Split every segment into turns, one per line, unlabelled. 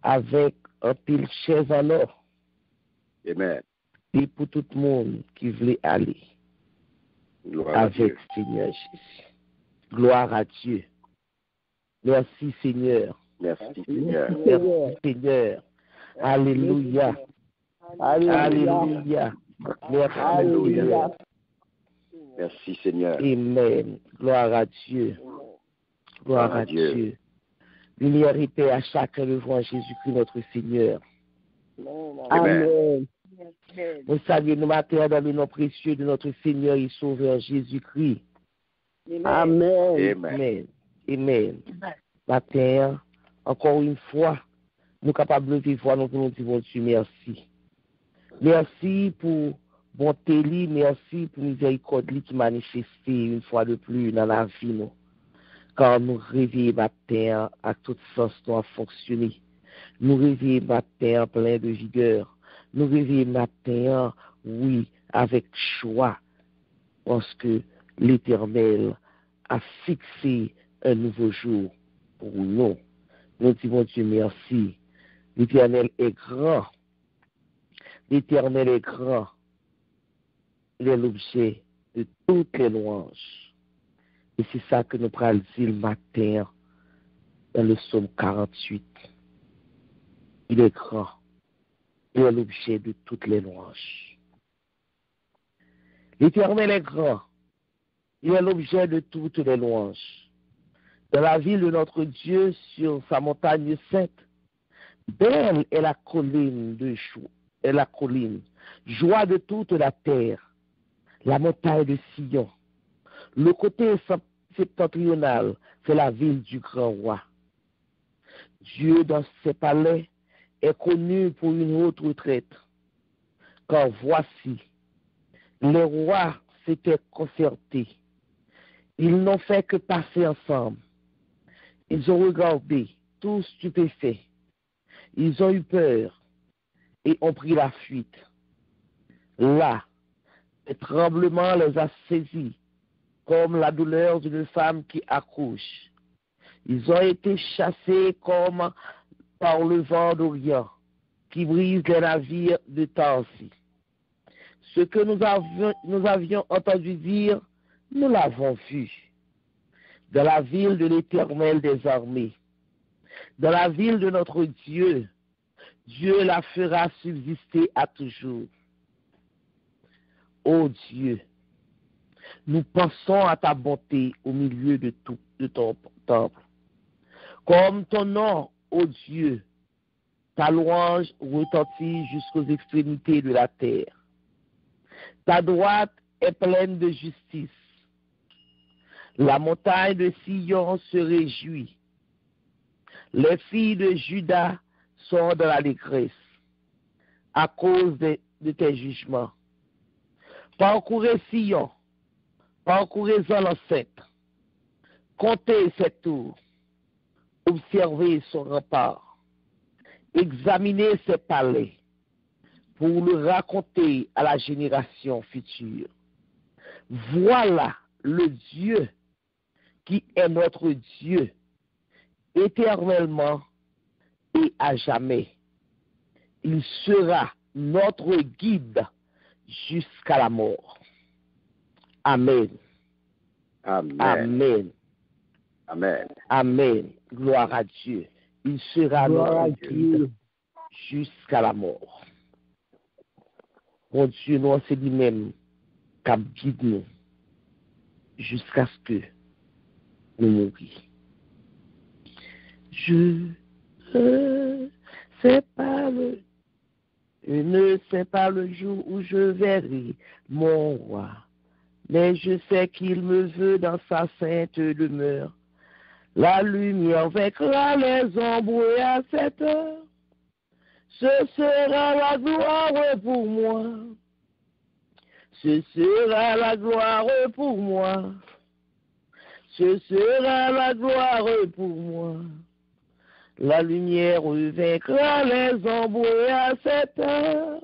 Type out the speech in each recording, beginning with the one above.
avec un pile chaise en or.
Amen.
Et pour tout le monde qui voulait aller
Gloire à
avec
Dieu.
Seigneur Jésus. Gloire à Dieu. Merci Seigneur.
Merci Seigneur.
Merci Seigneur. Alléluia. Alléluia. Merci.
Alléluia. Merci Seigneur.
Amen. Gloire à Dieu. Gloire à Dieu. Lumière et paix à chacun devant Jésus-Christ notre Seigneur.
Amen.
Nous saluons nos matins dans le nom précieux de notre Seigneur et Sauveur Jésus-Christ.
Amen.
Amen.
Amen. Matin, encore une fois, nous sommes capables de vivre, nous pouvons dire Dieu merci. Merci pour bonté, merci pour miséricorde qui manifestée une fois de plus dans la vie. Nous. Quand nous réveillons matin à tout sens nous a fonctionné. Nous réveillons matin plein de vigueur. Nous réveillons matin, oui, avec choix, parce que l'Éternel a fixé un nouveau jour pour nous. Nous disons Dieu merci. L'Éternel est grand. L'Éternel est grand. Il est l'objet de toutes les louanges. Et c'est ça que nous prenons le matin dans le psaume 48. Il est grand. Il est l'objet de toutes les louanges. L'Éternel est grand. Il est l'objet de toutes les louanges. Dans la ville de notre Dieu, sur sa montagne sainte, belle est la colline de joie, est la colline, joie de toute la terre, la montagne de Sion. Le côté septentrional, c'est la ville du grand roi. Dieu, dans ses palais, est connu pour une haute retraite. Car voici, les rois s'étaient concertés. Ils n'ont fait que passer ensemble. Ils ont regardé, tous stupéfaits. Ils ont eu peur et ont pris la fuite. Là, le tremblement les a saisis, comme la douleur d'une femme qui accouche. Ils ont été chassés comme par le vent d'Orient, qui brise les navires de Tarsis. Ce que nous avions entendu dire, nous l'avons vu. Dans la ville de l'Éternel des armées, dans la ville de notre Dieu, Dieu la fera subsister à toujours. Ô Dieu, nous pensons à ta bonté au milieu de ton temple. Comme ton nom, ô Dieu, ta louange retentit jusqu'aux extrémités de la terre. Ta droite est pleine de justice. La montagne de Sion se réjouit. Les filles de Juda sont dans l'allégresse à cause de tes jugements. Parcourez Sion, parcourez-en l'enceinte, comptez ses tours, observez son rempart, examinez ses palais pour le raconter à la génération future. Voilà le Dieu qui est notre Dieu, éternellement et à jamais. Il sera notre guide jusqu'à la mort. Amen.
Amen.
Amen.
Amen.
Amen. Gloire à Dieu. Il sera notre guide jusqu'à la mort. Mon Dieu, nous, c'est lui-même qui guide nous jusqu'à ce que nous mourions. Je ne sais pas le jour où je verrai mon roi, mais je sais qu'il me veut dans sa sainte demeure. La lumière vaincra les ombres et à cette heure, ce sera la gloire pour moi. Ce sera la gloire pour moi. Ce sera la gloire pour moi. La lumière vaincra les ombres et à cette heure,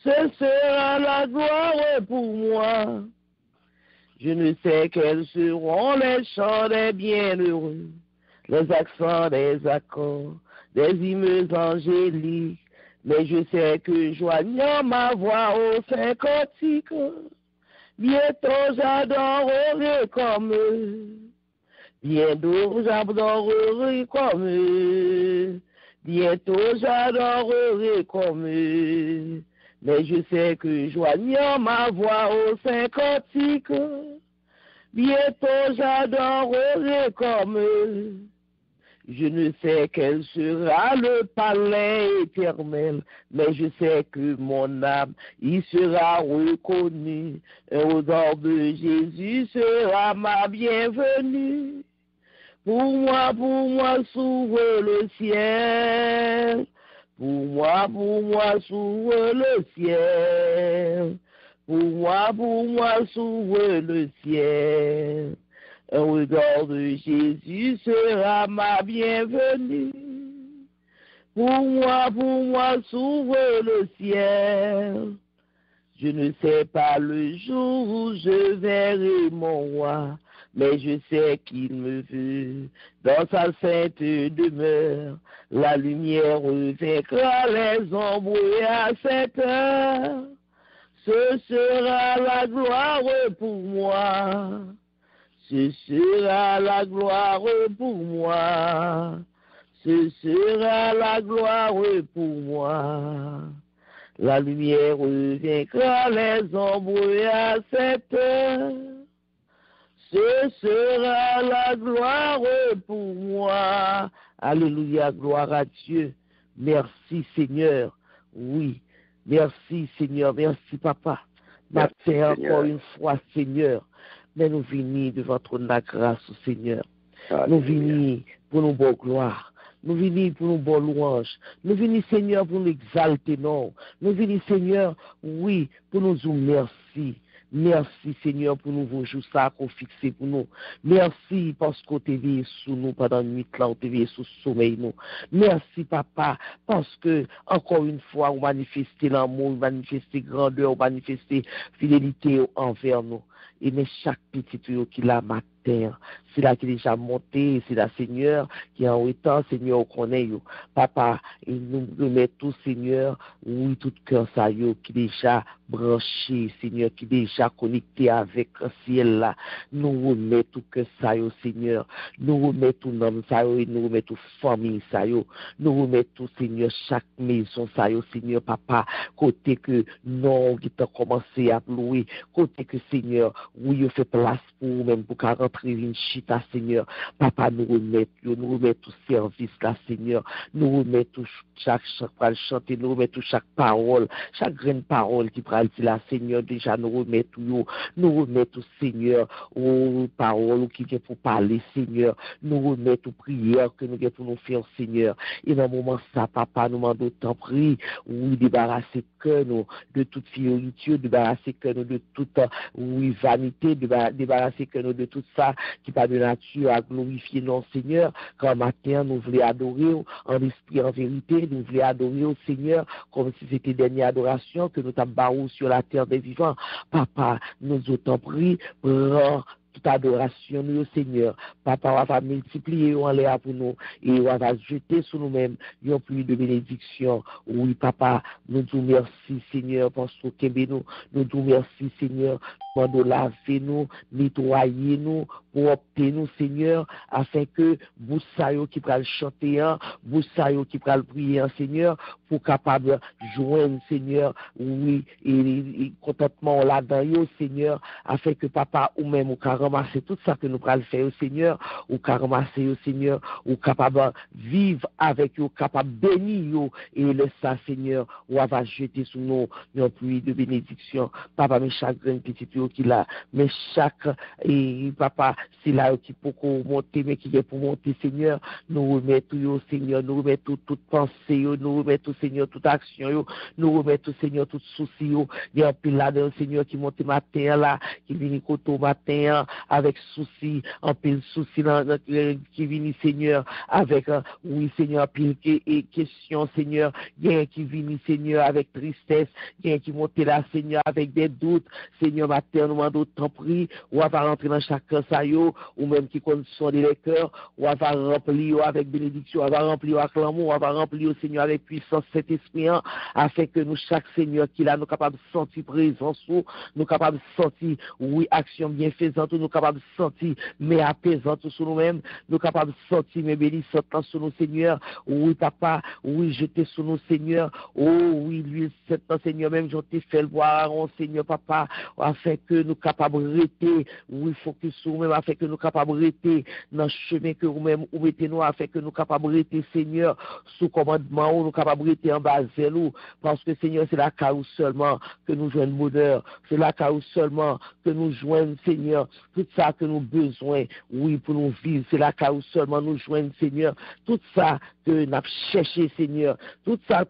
ce sera la gloire pour moi. Je ne sais quels seront les chants des bienheureux, les accents des accords des hymnes angéliques, mais je sais que joignant ma voix au saint cantique, bientôt j'adorerai comme eux. Bientôt j'adorerai comme eux. Bientôt j'adorerai comme eux. Mais je sais que joignant ma voix au saint cantique, bientôt j'adorerai comme eux. Je ne sais quel sera le palais éternel, mais je sais que mon âme y sera reconnue. Et au nom de Jésus sera ma bienvenue. Pour moi, s'ouvre le ciel. Pour moi, s'ouvre le ciel. Pour moi, s'ouvre le ciel. Un regard de Jésus sera ma bienvenue. Pour moi, s'ouvre le ciel. Je ne sais pas le jour où je verrai mon roi, mais je sais qu'il me veut dans sa sainte demeure. La lumière vaincra les ombres et à cette heure, ce sera la gloire pour moi. Ce sera la gloire pour moi. Ce sera la gloire pour moi. La lumière vaincra les ombres à cette heure. Ce sera la gloire pour moi. Alléluia, gloire à Dieu. Merci Seigneur. Oui, merci Seigneur. Merci Papa. Merci encore une fois Seigneur. Mais nous venons devant ton la grâce, Seigneur. Alléluia. Nous venons pour nos bonnes gloires. Nous venons pour nos bonnes louanges. Nous venons, Seigneur, pour nous exalter, non. Nous venons, Seigneur, oui, pour nous dire merci. Merci, Seigneur, pour nous vos jours ça qu'on fixe pour nous. Merci parce qu'on t'a veillé sous nous pendant une nuit là, on t'a veillé sous sommeil nous. Merci, Papa, parce que, encore une fois, on manifesté l'amour, on manifesté grandeur, on manifesté fidélité envers nous. Et mais chaque petit tuyau qui a matin, c'est là qui est déjà monté, c'est là, Seigneur, qui est en retard, Seigneur, on connaît, Papa, et nous remettons, Seigneur, oui, tout cœur, ça, qui est déjà branché, Seigneur, qui est déjà connecté avec le ciel, là. Nous remettons que ça, Seigneur. Nous remettons l'homme, ça, et nous remettons famille, ça, nous remettons, Seigneur, chaque maison, ça, Seigneur, Papa, côté que non, qui t'a commencé à louer, côté que, Seigneur, oui, il fait place pour même pour qu'à rentrer une chita, Seigneur. Papa, nous remettons tout service là, Seigneur. Nous remettons chaque chanter, nous remettons chaque parole, chaque grande parole qui parle là, Seigneur. Déjà, nous remettons, Seigneur, aux paroles qui viennent pour parler, Seigneur. Nous remettons aux prières que nous avons pour nous faire, Seigneur. Et dans le moment ça, Papa, nous demandons tant prie, oui, débarrasser que nous de toute fioriture, débarrasser que nous de toute, oui, vanité, débarrasser que nous de tout ça qui pas de nature à glorifier non Seigneur. Quand matin nous voulons adorer en esprit, en vérité, nous voulons adorer au Seigneur comme si c'était dernière adoration que nous t'avons sur la terre des vivants. Papa, nous autant prie, prends toute adoration nous, Seigneur. Papa, on va multiplier en l'air pour nous et on va jeter sur nous-mêmes une pluie de bénédiction. Oui, Papa, nous disons merci, Seigneur, parce que nous disons merci, Seigneur, pour laver nous, nettoyer nous, pour opter nous, Seigneur, afin que vous saillez qui pourra chanter, vous saillez qui pourra prier, Seigneur, pour capable joindre, Seigneur, oui, et contentement là-dedans, Seigneur, afin que Papa ou même au ramasser tout ça que nous pourrons faire au Seigneur, ou qu'à ramasser au Seigneur, ou capable vivre avec eux, capable bénir et le ça, Seigneur, ou va jeter sur nous une pluie de bénédiction. Papa, mais chaque grain petit qui là, mais chaque, et Papa, c'est là qui peut monter, mais qui est pour monter, Seigneur, nous remettons au Seigneur, nous remettons toute pensée, nous remettons, Seigneur, toute action, nous remettons, Seigneur, tout souci, il y a un pile là d'un Seigneur qui monte matin là, qui vient au matin, avec souci, en pile souci qui vient, Seigneur, avec, oui, Seigneur, pile et question, Seigneur, il y a qui vient, Seigneur, avec tristesse, il y a qui monte là, Seigneur, avec des doutes, Seigneur, matin, nous demandons tant pris, ou va rentrer dans chacun, ça y ou même qui connaît son des cœurs, on va remplir avec bénédiction, on va remplir avec l'amour, on va remplir, Seigneur, avec puissance cet esprit, afin que nous, chaque Seigneur qui là, nous capables de sentir présence, nous capables de sentir, oui, action bienfaisante, nous capables de sentir, mais apaisante sur nous-mêmes, nous capables de sentir, mais bénissante sur nous, Seigneur, oui, papa, oui, jeter sur nous, Seigneur, oh, oui, lui, cet Seigneur, même, je t'ai fait le voir, Seigneur, papa, afin que nous capables de rester, oui, focus sur nous-mêmes, afin que nous capables de rester dans le chemin que vous-même, vous mettez-nous, afin que nous capables de rester, Seigneur, sous commandement, ou nous capables de rester en bas de nous, parce que, Seigneur, c'est la carrière seulement que nous jouons le bonheur, c'est la carrière seulement que nous jouons, Seigneur, tout ça que nous avons besoin, oui, pour nous vivre, c'est la carrière seulement nous jouons, Seigneur, tout ça que nous avons cherché, Seigneur, tout ça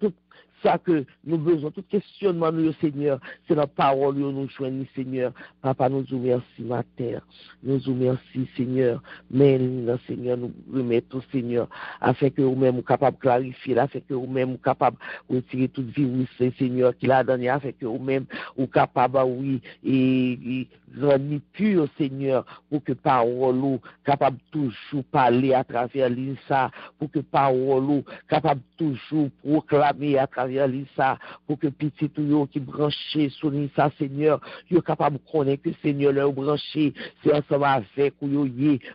que nous besoin, tout questionnement, nous, Seigneur, c'est la parole que nous joignons, Seigneur. Papa, nous vous remercie, ma terre. Nous vous remercie, Seigneur. Mais, Seigneur, nous remettons, Seigneur, afin que vous-même, vous capables de clarifier, afin que vous-même, vous capables de retirer toute vie, oui, Seigneur, qu'il a donné, afin que vous-même, vous capables, oui, et rendre pur, Seigneur, pour que parole, capable toujours parler à travers l'INSA, pour que parole, capable toujours proclamer à travers l'INSA, pour que petit tout qui branché sur l'INSA, Seigneur, vous capable de connaître que Seigneur leur branché, c'est ensemble avec vous,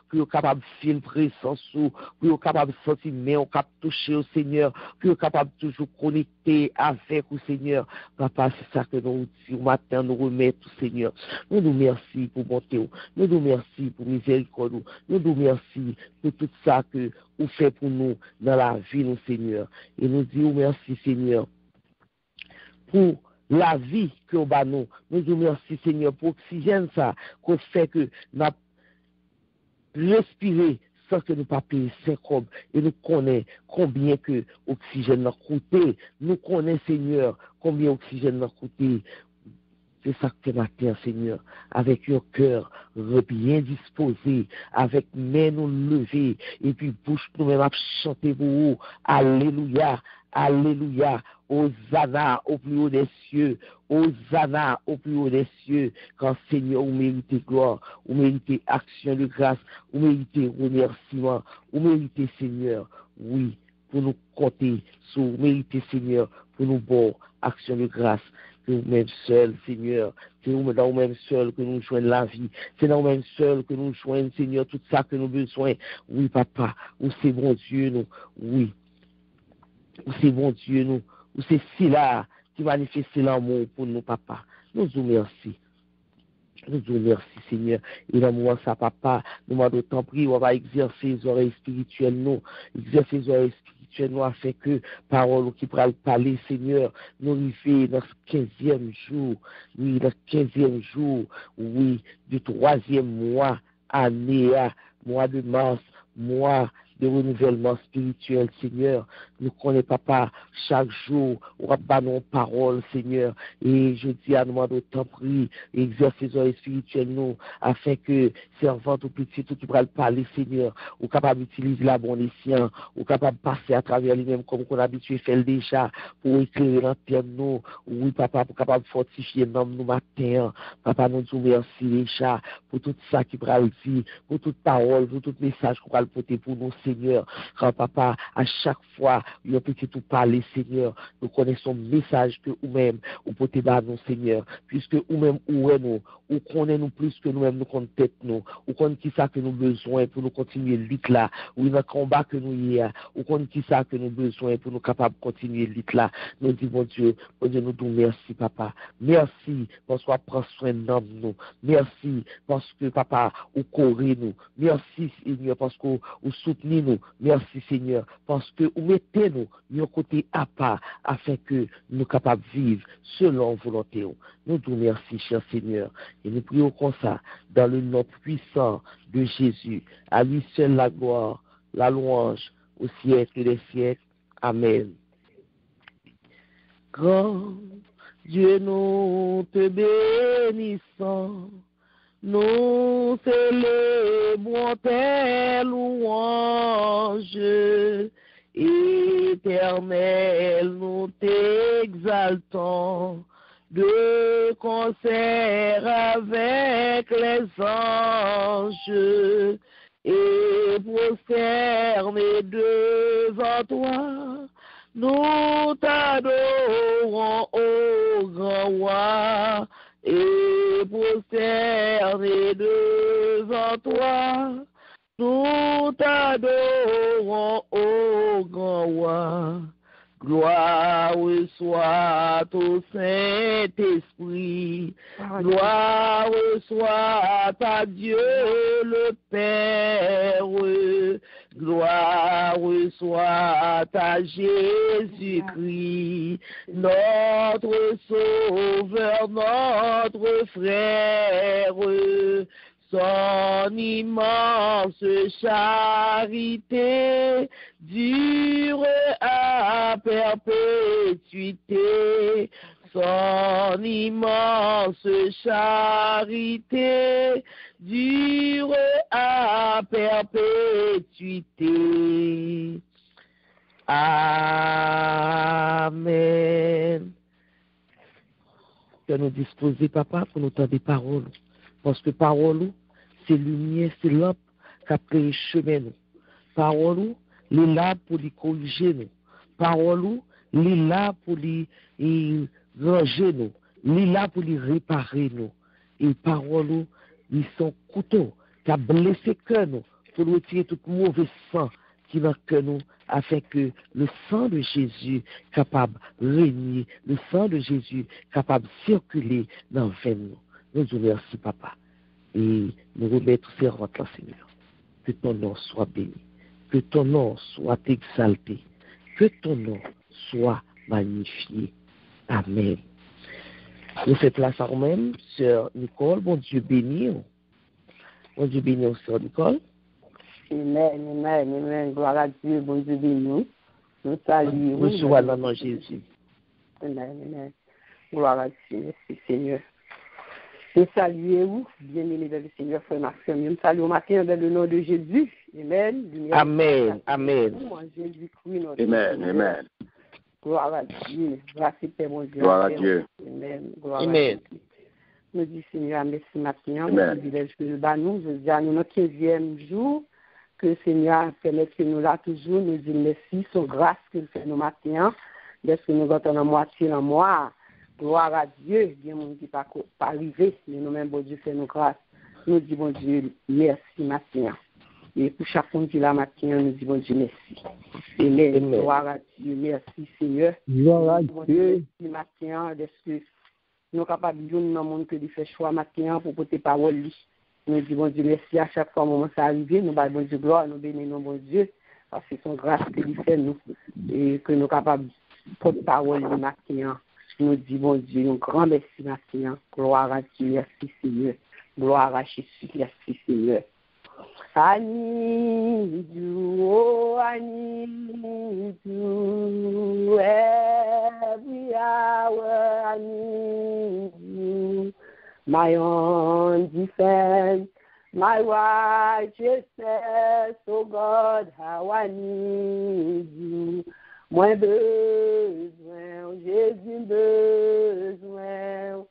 que vous capable de filtrer sans sous, que vous capable de sentir, mais on capable de toucher au Seigneur, que vous capable de toujours connecter avec vous, Seigneur. Papa, c'est ça que nous disons au matin, nous remettons, Seigneur. Nous nous merci pour bonté, nous nous merci pour miséricorde, nous nous merci pour tout ça que vous faites pour nous dans la vie, nous, Seigneur. Et nous disons merci, Seigneur, pour la vie que vous avez nous. Nous disons merci, Seigneur, pour l'oxygène, ça, qu'on fait que nous respirer sans que nous pas payer 5 cob. Et nous connaissons combien que l'oxygène a coûté. Nous connaissons, Seigneur, combien l'oxygène a coûté. C'est ça que matin, Seigneur, avec un cœur bien disposé, avec mains nous levées, et puis bouche nous-mêmes à chanter pour vous. Alléluia, alléluia, Hosanna au plus haut des cieux, Hosanna au plus haut des cieux, quand Seigneur, vous méritez gloire, vous méritez action de grâce, vous méritez remerciement, vous méritez, Seigneur, oui, pour nous compter, vous méritez, Seigneur, pour nous bon action de grâce. C'est nous-mêmes seuls, Seigneur. C'est nous-mêmes seuls que nous joignons la vie. C'est nous-mêmes seuls que nous joignons, Seigneur, tout ça que nous avons besoin. Oui, papa, où c'est bon Dieu, nous. Oui. Où c'est bon Dieu, nous. Où c'est cela qui manifeste l'amour pour nous, papa. Nous vous remercions. Nous vous remercions, Seigneur. Et dans le moment ça, papa, nous m'en d'autant pris, on va exercer les oreilles spirituelles, nous. Exercer les oreilles spirituelles, nous, afin que, parole qui pourra parler, Seigneur, nous arriver dans ce 15e jour, oui, dans ce 15e jour, oui, du 3e mois, année, mois de mars, mois de renouvellement spirituel, Seigneur. Nous connaissons, papa, chaque jour, on va nos paroles, Seigneur. Et je dis à nous, d'autant prie, exercer les oreilles spirituelles, nous, afin que, servant au petit, tout qui pourra parler, Seigneur, ou capable d'utiliser la bonne escient, ou capable de passer à travers lui-même, comme on a habitué à faire déjà, pour éclairer l'antenne, nous. Oui, papa, pour capable de fortifier nous matin. Papa, nous disons merci déjà, pour tout ça qui pourra le dire, pour toute parole, pour tout message qu'on va le porter pour nous, Seigneur. Quand papa, à chaque fois, il y a petit tout parler, Seigneur, nous connaissons le message que nous-mêmes, ou porter dans nous, Seigneur, puisque nous-mêmes, où est nous, ou connaissons nous plus que nous-mêmes, nous connaissons tête nous, ou connaissons qui ça que nous besoin pour nous continuer lutte là, ou dans le combat que nous y a, ou connaissons qui ça que nous besoin pour nous capables de continuer lutte là. Nous disons, bon Dieu, nous disons merci, papa. Merci parce qu'on prend soin de nous. Merci parce que, papa, vous courez nous. Merci, Seigneur, parce que vous soutenez nous. Merci, Seigneur, parce que vous mettez nous de côté à part afin que nous soyons capables de vivre selon volonté. Nous vous remercions, cher Seigneur, et nous prions comme ça, dans le nom puissant de Jésus. À lui seul la gloire, la louange au siècle des siècles. Amen. Grand Dieu, nous te bénissons, nous célébrons tes louanges, éternel, nous t'exaltons, de de concert avec les anges et prosternés devant toi. Nous t'adorons, ô grand roi, et prosternés devant toi. Nous t'adorons, ô grand roi. Gloire soit au Saint-Esprit. Gloire soit à Dieu le Père. Gloire soit à Jésus-Christ, notre Sauveur, notre frère. Son immense charité dure à perpétuité. Son immense charité dure à perpétuité. Amen. Que nous disposer, papa, pour nous tendre des paroles. Parce que parole, c'est lumière, c'est lampe qui a pris chemin nous. Parole, les là pour les corriger nous. Parole, les là pour les ranger nous. Les là pour les réparer nous. Et parole, ils sont couteaux qui a blessé cœur nous pour retirer tout mauvais sang qui va que nous, afin que le sang de Jésus capable de régner, le sang de Jésus capable de circuler dans le veine nous. Nous vous remercions, papa, et nous remettons ces rentes là, Seigneur. Que ton nom soit béni, que ton nom soit exalté, que ton nom soit magnifié. Amen. Nous faisons place à nous-mêmes, sœur Nicole, bon Dieu béni. Bon Dieu béni, sœur Nicole.
Amen, amen, amen. Gloire à Dieu, bon Dieu béni. Nous saluons.
Nous sois dans le nom de Jésus.
Amen, amen. Gloire à Dieu, merci Seigneur. Nous saluons, bien-aimés dans le Seigneur, frère Maxime. Nous saluons matin dans le nom de Jésus. Amen.
Amen, amen.
Amen, amen.
Gloire à Dieu. Merci Père mon Dieu.
Gloire à Dieu.
Amen. Gloire
Amen.
à Dieu. Nous disons Seigneur, merci matin. Nous privilège que nous nous dis à nous notre 15e jour. Que le Seigneur permette que nous là toujours, nous disons merci, son grâce qu'il fait nos matins. Dès que nous gâtons la moitié dans moi. Gloire à Dieu, bien mon Dieu, pas arrivé, mais nous-mêmes, bon Dieu, fait nos grâces. Nous disons, bon Dieu, merci matin. Et pour chaque fois que la matin, nous disons, bon Dieu, merci. Amen. Gloire à Dieu, merci Seigneur.
Gloire à Dieu.
Merci matin, est-ce que nous sommes capables de dire dans le monde que nous fait choix matin pour porter parole. Nous disons, bon Dieu, merci à chaque fois que moment ça arrive. Nous disons, bon Dieu, gloire, nous bénissons, bon Dieu, parce que c'est son grâce que nous fait nous, et que nous sommes capables de porter parole le matin. Nous disons, bon Dieu, un grand merci, matin. Gloire à Dieu, merci Seigneur. Gloire à Jésus, merci Seigneur. I need you, oh, I need you every hour. I need you, my own defense, my righteousness. Oh God, how I need you. Moins besoin, Jésus besoin.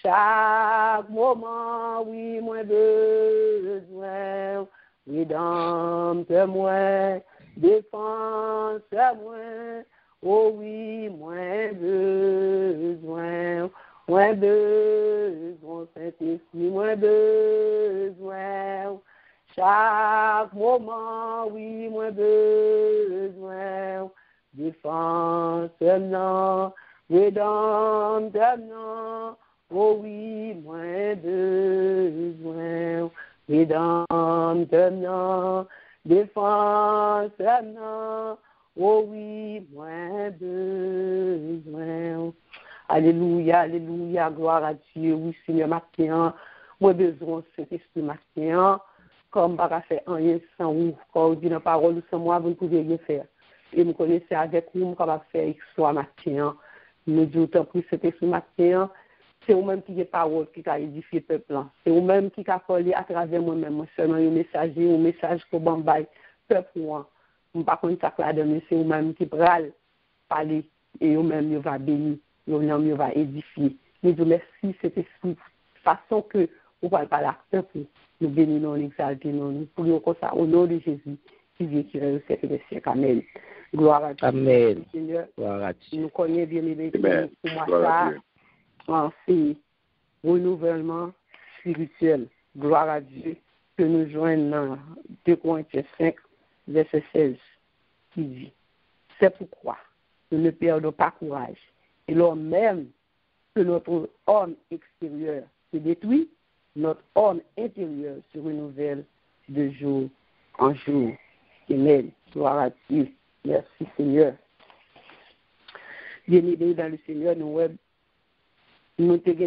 Chaque moment, oui, moins besoin. Rédempte-moi, défense-moi. Oh oui, moins besoin. Moins besoin, Saint-Esprit, moins besoin. Chaque moment, oui, moins besoin. Défense-moi, rédempte-moi. Oh oui, moins besoin. Rédempte-moi, défense-moi. Oh oui, moins besoin. Alléluia, alléluia, gloire à Dieu. Oui, Seigneur, matin, moi besoin de cet esprit matin. Comme pas faire rien sans vous. Quand vous dites la parole sans moi, vous ne pouvez rien faire. Et vous connaissez avec vous, vous pouvez faire soit matin. Nous disons autant plus cet esprit matin. C'est vous-même qui avez parole qui a édifié le peuple. C'est vous-même qui a parlé à travers moi-même. Moi seulement un message que Bambay, peuple moi. Je ne sais pas comment ça mais c'est vous-même qui va parler et vous-même va bénir, vous-même va édifier Nous disons merci, cet esprit, façon que on ne parle pas l'acteur pour nous bénir, nous exalter, nous prions comme ça, au nom de Jésus, qui vient qui règne au siècle des siècles. Amen. Gloire à Dieu.
Amen.
Seigneur,
gloire à Dieu.
nous connaissons bien les pour moi
Gloire
ça, c'est renouvellement spirituel. Gloire à Dieu. Que nous joignons dans 2 Corinthiens 5, verset 16, qui dit, c'est pourquoi nous ne perdons pas courage. Et lors même que notre homme extérieur se détruit, notre homme intérieur se renouvelle de jour en jour. Amen. Gloire à Dieu. Merci Seigneur. Bien-aimés dans le Seigneur, nous avons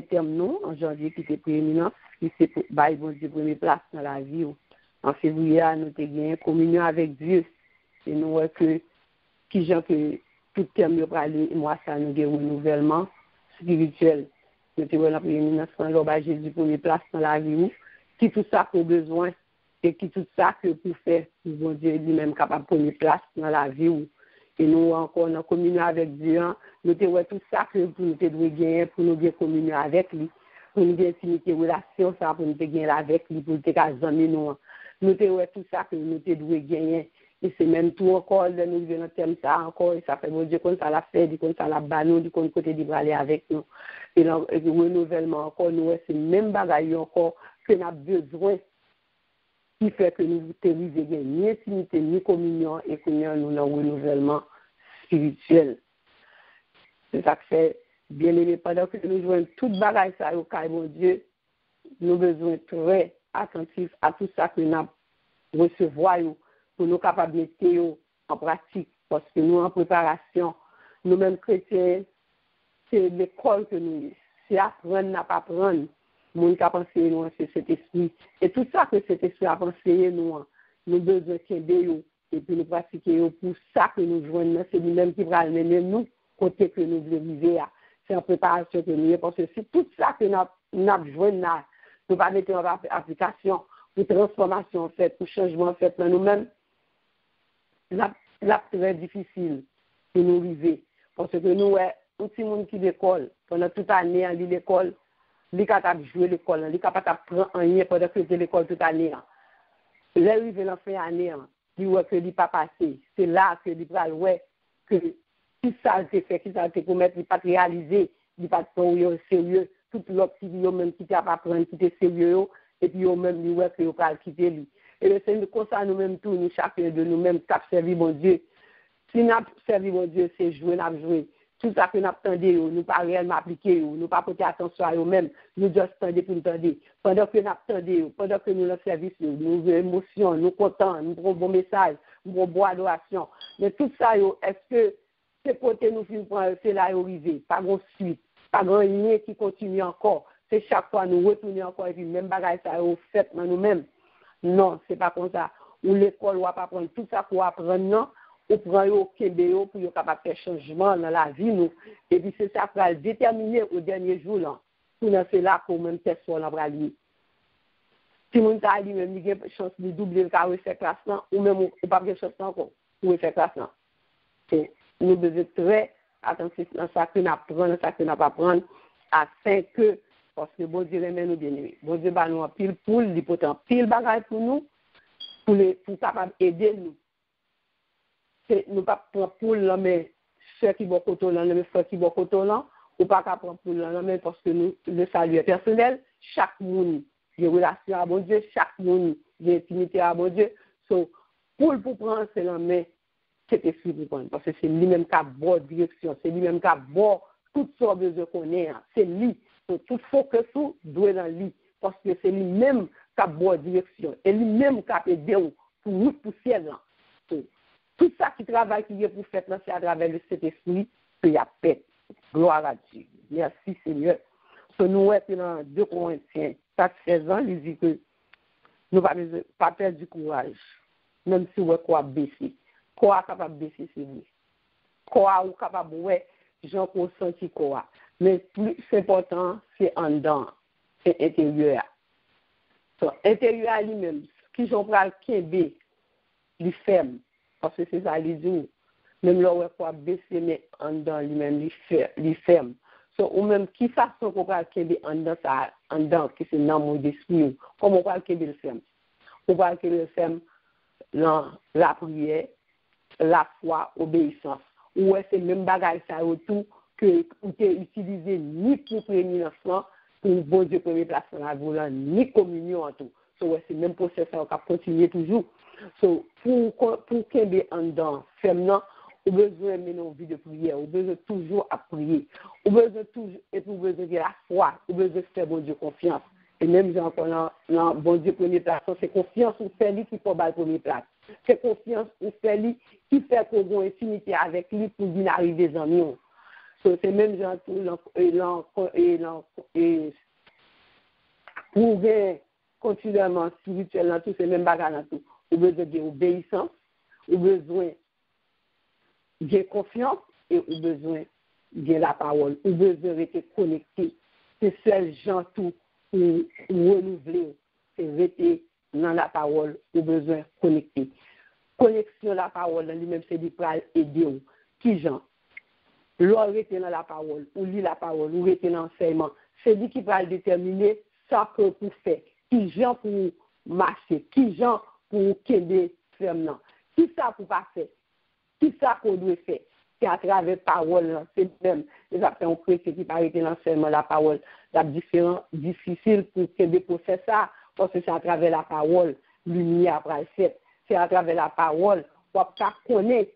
terme en janvier qui était prééminent, qui s'est bail bon Dieu première place dans la vie. En février, nous avons gagné communion avec Dieu. Et nous voyons que qui gens que tout terme de parler, moi ça nous avons renouvellement spirituel. Nous avons la prééminence dans Jésus première place dans la vie. Qui tout ça pour besoin et qui tout ça que pour faire, bon Dieu lui-même capable de prendre place dans la vie. Et nous encore en communion avec Dieu, nous avons tout ça que pour nous devons gagner, pour nous bien communion avec lui, pour nous bien intimité relation, ça pour nous gagner avec lui, pour nous gagner nous. Nous avons tout ça que nous devons gagner. Et c'est même tout encore, nous venons thème ça encore, et ça fait bon Dieu qu'on ça l'a fait, qu'on ça l'a banou, qu'on côté d'y aller avec nous. Et le renouvellement encore, nous, c'est même bagaille encore que nous avons besoin, qui fait que nous n'avons ni intimité, ni communion, et que nous avons un renouvellement spirituel. C'est ça que fait, bien aimé, pendant que nous jouons toute bagaille ça au cas mon Dieu, nous avons besoin très attentifs à tout ça que nous recevons pour nous capables de mettre en pratique. Parce que nous, en préparation, nous-mêmes chrétiens, c'est l'école que nous, c'est apprendre, n'a pas apprendre. Nous avons pensé, nous, c'est cet esprit. Et tout ça que cet esprit a pensé, nous besoin de et puis nous pratiquer pour ça que nous jouons, c'est lui-même qui va amener nous, côté que nous voulons vivre. C'est en préparation que nous, parce que c'est tout ça que nous avons joué, nous ne pas mettre en application, pour transformation faite, pour changement fait dans nous-mêmes. C'est très difficile pour nous vivre. Parce que nous, un petit monde qui l'école, pendant toute l'année, à l'école, il est capable de jouer l'école, il est capable de prendre un lien pendant que c'est l'école toute l'année. L'arrivée en fin d'année, il voit que il n'est pas passé. C'est là que il va voir que qui ça a fait, qui ça a été commettre, il n'a pas réalisé, il n'a pas au sérieux. Tout l'autre qui même qui n'a pas prendre, qui était sérieux, et puis même il voit que il va quitter lui. Et le Seigneur, comme ça, nous-mêmes, tous, nous, chacun de nous-mêmes, qui avons servi mon Dieu. Si nous avons servi mon Dieu, c'est jouer, nous avons joué. Tout ça que nous avons tendu, nous ne pas réellement appliquer, nous ne pas porter attention à nous-mêmes, nous juste tendre pour nous tendre. Pendant que nous avons tendu, pendant que nous avons service, nous avons émotion, nous contents, nous avons bon message, nous avons bonne adoration. Mais tout ça, est-ce que c'est côté nous finissons, c'est là arrivé, pas grand suite, pas grand lien qui continue encore. C'est chaque fois nous retournons encore et puis même bagaille ça est fait dans nous-mêmes. Non, c'est pas comme ça. Ou l'école va pas prendre tout ça pour apprendre, non. Ou prendre au Québec pour être capable de faire changement dans la vie, nous. Et puis c'est ça qui va déterminer au dernier jour, là. Pour nous faire là, pour même tester on va aller. Si mon t'a dit même, il y a une chance de doubler le cas de faire classe, ou même, ou pas de chance encore, pour faire classe, là. Nous devons être très attentifs dans ça que nous apprenons, dans ça que nous ne pas apprendre, afin que, parce que bon Dieu remet nous bien aimés. Bon Dieu va nous en pile poule, il peut en pile bagaille pour nous, pour capable aider nous. Nous ne pas prendre poule là, mais ceux qui vont côté là, mais ceux qui vont côté là, ou pas qu'à prendre poule là, mais parce que nous, le salut est personnel, chaque monde, il y a une relation à bon Dieu, chaque monde, il y a une intimité à bon Dieu. So, poule pour prendre, c'est là, mais c'est esprit pour prendre, parce que c'est lui-même qui a bonne direction, c'est lui-même qui a bon, toutes sortes de choses qu'on est, c'est lui. Tout focus doit dans lui, parce que c'est lui-même qui a bonne direction, et lui-même qui a aidé pour route pour ciel. Tout ça qui travaille, qui est pour faire, c'est à travers le Saint-Esprit qu'il y a paix. Gloire à Dieu. Merci Seigneur. Nous sommes dans 2 Corinthiens 4-16 ans, il dit que nous ne pas perdre du courage, même si on est quoi baisser. Quoi capable de baisser, c'est lui. Quoi ou capable, ouais, j'en consenti quoi. Mais plus important, c'est en dedans, c'est intérieur. So, intérieur lui-même, qui j'en parle Québec, il ferme, parce que c'est ça, il dit, même là où il faut baisser, mais en dedans lui-même, il ferme. So, ou même, qui façon qu'on va kembe en dedans, qui c'est dans mon esprit, comment on va kembe le faire? On va kembe le faire dans la prière, la foi, obéissance. Ou c'est même bagage ça autour que vous utilisé ni pour prééminence, pour bon Dieu premier place dans la vie, ni communion en tout. So, c'est même processus qui va continuer toujours. So, pour kembe en dedans, ferme, ou besoin de mener une vie de prière, ou besoin toujours à prier, ou besoin toujours, et pour besoin de la foi, ou besoin de faire bon Dieu confiance. Et même j'ai encore dans bon Dieu premier place, c'est confiance ou fait lui qui peut battre premier place. C'est confiance ou fait lui qui fait qu'on a une intimité avec lui pour bien arriver dans nous. So, c'est même genre tout pour continuellement spirituel dans tout, c'est même bagarre dans tout. Ou besoin d'obéissance, ou besoin de confiance et ou besoin de la parole, ou besoin d'être connecté. C'est seul gens tout pour renouveler, c'est rester dans la parole, ou besoin de connecter. Connexion à la parole, lui-même, c'est du pral aider. Qui gens? L'on rester dans la parole, ou lit la parole, ou rester dans l'enseignement. C'est lui qui va déterminer ça que pour faire. Qui gens pour marcher, qui gens pour qu'aider fermement. Qui ça pour pas faire? Qui ça qu'on doit faire? C'est à travers la parole, c'est même les après on prie qui paraît l'enseignement, la parole, la difficile pour qu'aider pour faire ça, parce que c'est à travers la parole, lumière après le fait. C'est à travers la parole, pour pas connaître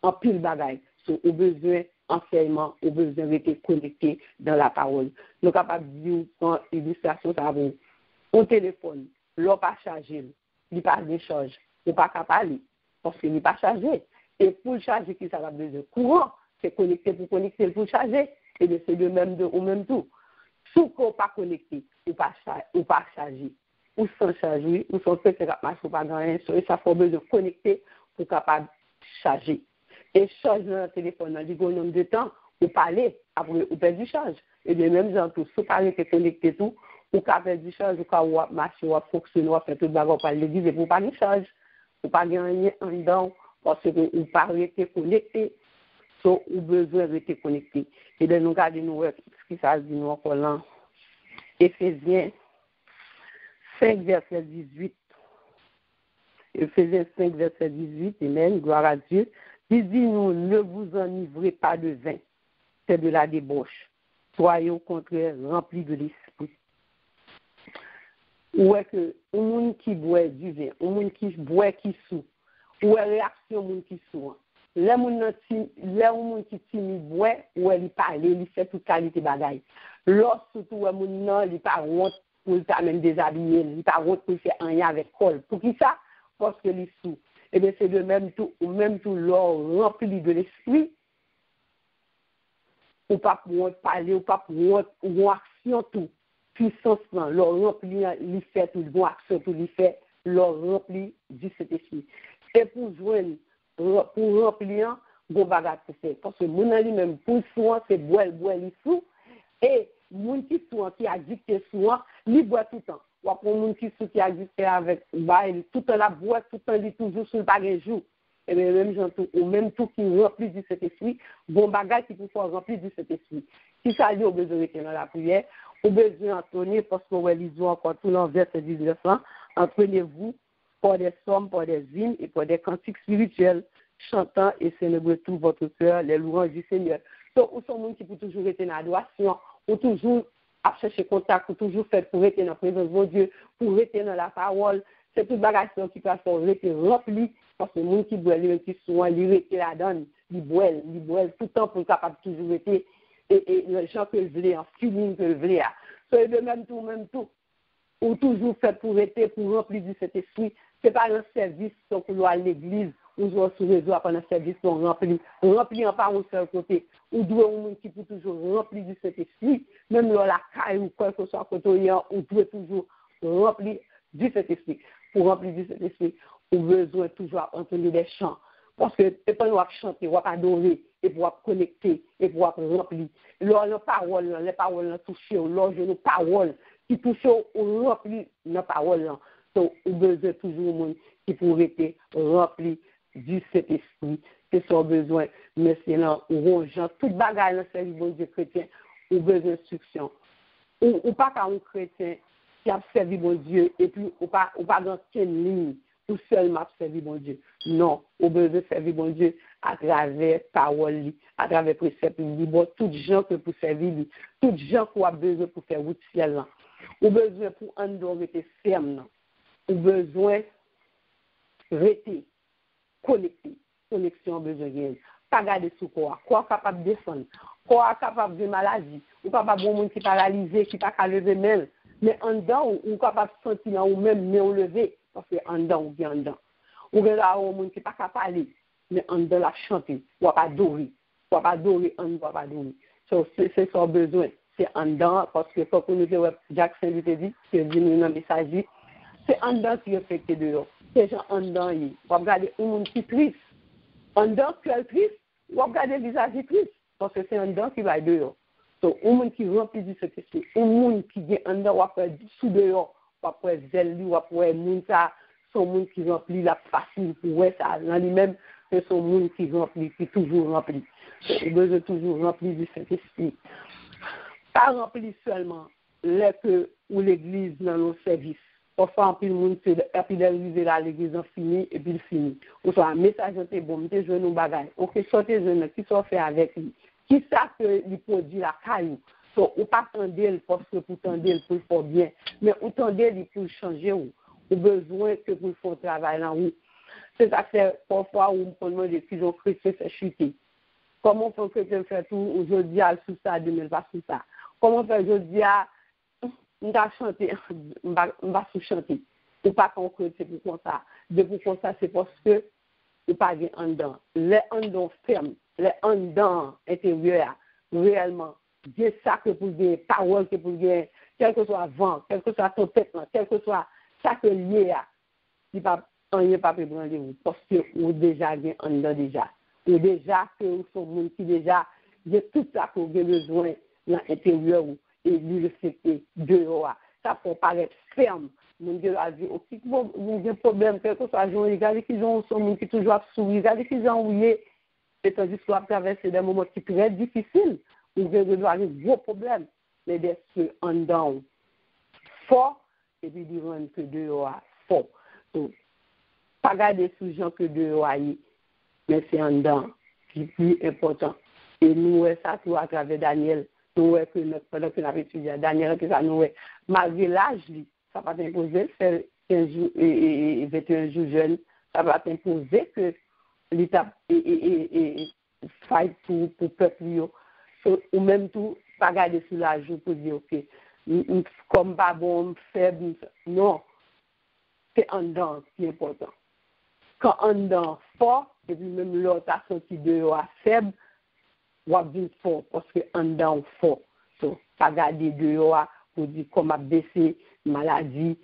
en pile bagaille. So, au besoin enseignement, au besoin d'être connecté dans la parole. Nous sommes capables de dire quand illustration ça va. Au téléphone, l'on pas chargé, il pas de charge, ou pas capable parce qu'il n'est pas chargé. Et pour le charger, qui ça va besoin courant, c'est connecté pour charger. Et bien c'est le même de ou même tout. Si on n'est pas connecté, ou pas chargé, ou sans charger, ou sans faire que ça marche, ou pas gagner, ça faut besoin de connecter pour capable charger. Et charge dans le téléphone, dans le nombre de temps, ou parler, après, ou perdre du charge. Et bien même gens tout, si parler que connecté tout, ou qu'à perdre du charge, ou qu'à marcher, ou à fonctionner, ou à faire tout le bagage par l'église, et pour pas de charge, ou pas gagner en dedans, parce que ou pas rester connecté, so, ou besoin de rester connecté. Et de nous regarder nous, ce qui s'agit nous encore là. Éphésiens 5, verset 18. Éphésiens 5, verset 18, amen, gloire à Dieu. Il dit, nous ne vous enivrez pas de vin, c'est de la débauche. Soyez au contraire remplis de l'esprit. Ou est que un monde qui boit du vin, un monde qui boit qui sou, ou est réaction monde qui sou. Les monde qui timide boit, ou il parle, il fait toute qualité bagaille. Lorsque surtout un monde non, il pas honte pour même déshabiller, il pas honte pour faire rien avec col. Pour qui ça? Parce que il sou. Et bien c'est de même tout, ou même tout l'or rempli de l'esprit, ou pas pour parler, ou pas pour action tout. Puissance, l'or rempli, il fait tout, bon action tout, il fait l'or rempli du Saint-Esprit. Et pour joindre, pour remplir, bon bagage pour faire. Parce que mon ami même, pour soin, c'est boire, il sou. Et mon qui soin, qui a dicté soin, il boit tout le temps. Ou après, mon qui soin, qui a dicté avec, tout le temps la boîte, tout le temps, il toujours sur le bagage jour. Et bien, même gens tout, ou même tout qui remplit du Saint-Esprit, bon bagage qui peut faire remplir du Saint-Esprit. Si ça dit, au besoin de dans la prière, au besoin d'entonner, parce qu'on va lire encore tout dans verset 19, entraînez-vous pour des sommes, pour des hymnes et pour des cantiques spirituels, chantant et célébrant tout votre cœur, les louanges du Seigneur. Donc, où sont les gens qui peuvent toujours être dans l'adoration, ou toujours à chercher contact, ou toujours faire pour être dans la présence de Dieu, pour être dans la parole. C'est toute bagage qui peut faire être rempli, parce que les gens qui boivent, qui sont ils la donnent, ils boivent tout le temps pour être capable de toujours être, et les gens que le veulent, en feeling que le veulent. C'est le même tout. Ou toujours fait pour être, pour remplir de cet esprit. Ce n'est pas un service pour à l'église, ou sur le réseau, après un service, on remplit en par un seul côté. Ou doit un monde qui peut toujours remplir de cet esprit, même dans la caille ou quoi que ce soit, quand on doit toujours remplir du cet esprit. Pour remplir du cet esprit, on besoin toujours entendre des chants. Parce que c'est pas nous à chanter, on va adorer, et pour connecter, et pour remplir. Lors les paroles touchées, lors de nos paroles, qui touchent au rempli nos paroles. Donc, on besoin toujours de monde qui pourrait être rempli du Saint-Esprit. C'est son besoin. Mais c'est là, où gens, tout bagage dans service bon Dieu chrétien, ou besoin d'instruction. Ou pas qu'un chrétien qui a servi bon Dieu, et puis ou pas dans quelle ligne, ou seulement servi bon Dieu. Non, ou besoin de servir bon Dieu à travers parole, à travers préceptes, bon, tout gens que pour servir, tout gens qui ont besoin pour faire route ciel là. Ou besoin pour endormir ferme, ou besoin rester connecté. Connexion besoin de pas garder sous quoi capable de défendre, quoi capable de maladie, ou capable de monde qui paralysé, qui pas lever même, mais en dedans ou capable de sentir ou même mais on lever parce que en dedans ou bien en dedans. Ou là un monde qui pas capable parler, mais en dedans la chanter, ou pas adorer, en pas adorer. C'est son besoin, c'est en dedans parce que quand nous Jacques Saint-Louis dit, c'est dit dans le message, c'est en dedans qui est fait dehors. C'est gens en dedans, on regarder un monde qui triste. En dedans, cœur triste, ou regarder le visage triste, parce que c'est en dedans qui va dehors. Donc, un monde qui remplit du Saint-Esprit, un monde qui vient en dedans, ou après sous dehors, ou après zèle, ou après monde ça, son monde qui remplit la facile pour ouais, ça, dans lui-même, c'est son monde qui remplit, qui toujours rempli. Il besoin toujours rempli du Saint-Esprit. Pas rempli seulement les que ou l'église dans nos services. Parfois, un peu de monde, c'est d'arriver à l'église en fini et puis il finit. Ou soit un message de bon, je joue nos bagages. Ok, sortez jeunes, qui sont fait avec lui. Qui savent qu'il produit la caillou. So, ou pas tendre parce que pour tendre pour le faire bien. Mais ou tendre pour changer ou besoin que pour faire travail là où. C'est ça que parfois où on peut demander si on chrétien fait chuter. Comment on fait chrétien faire tout aujourd'hui à sous ça, demain pas sous ça. Comment on fait aujourd'hui à on va chanter, on va sous-chanter. Ou pas qu'on c'est pour ça. De pour ça, c'est parce que ou pas en dedans. Les en dedans fermes, les en dedans intérieurs, réellement, Dieu ça que pour des paroles que pour des, quel que soit vent, quel que soit ton tête, quel que soit ça que lié à, il pas rien pas prendre vous parce que ou déjà bien en dedans déjà. Ou déjà que vous sont monde qui déjà, il y a tout ça que vous avez besoin dans l'intérieur et lui respecter dehors. Ça peut paraître ferme. Mon Dieu a dit, ok, bon, il y a un problème, quel que soit le jour, regardez qu'ils ont son monde qui toujours sourire, regardez qu'ils ont oublié. Et tandis qu'on a traversé des moments qui sont très difficiles, où il y a des gros problèmes, mais des ceux en dedans fort, et puis diront que dehors fort. Donc, pas garder sous gens que dehors, mais c'est en dedans qui est plus important. Et nous, ça, tout à travers Daniel. Nous, pendant que nous avons étudié Daniel, que ça nous, malgré l'âge, ça va t'imposer, faire 15 jours et 21 jours jeune, ça va t'imposer que l'État fight pour le peuple. Ou même tout, pas garder sur l'âge pour dire, ok, comme pas bon, faible, non, c'est en dedans qui est important. Quand en dedans fort, et puis même l'autre a sorti dehors faible, ou à bien fort parce que en dedans fort. So, pas garder dehors pour dire comme a baissé maladie,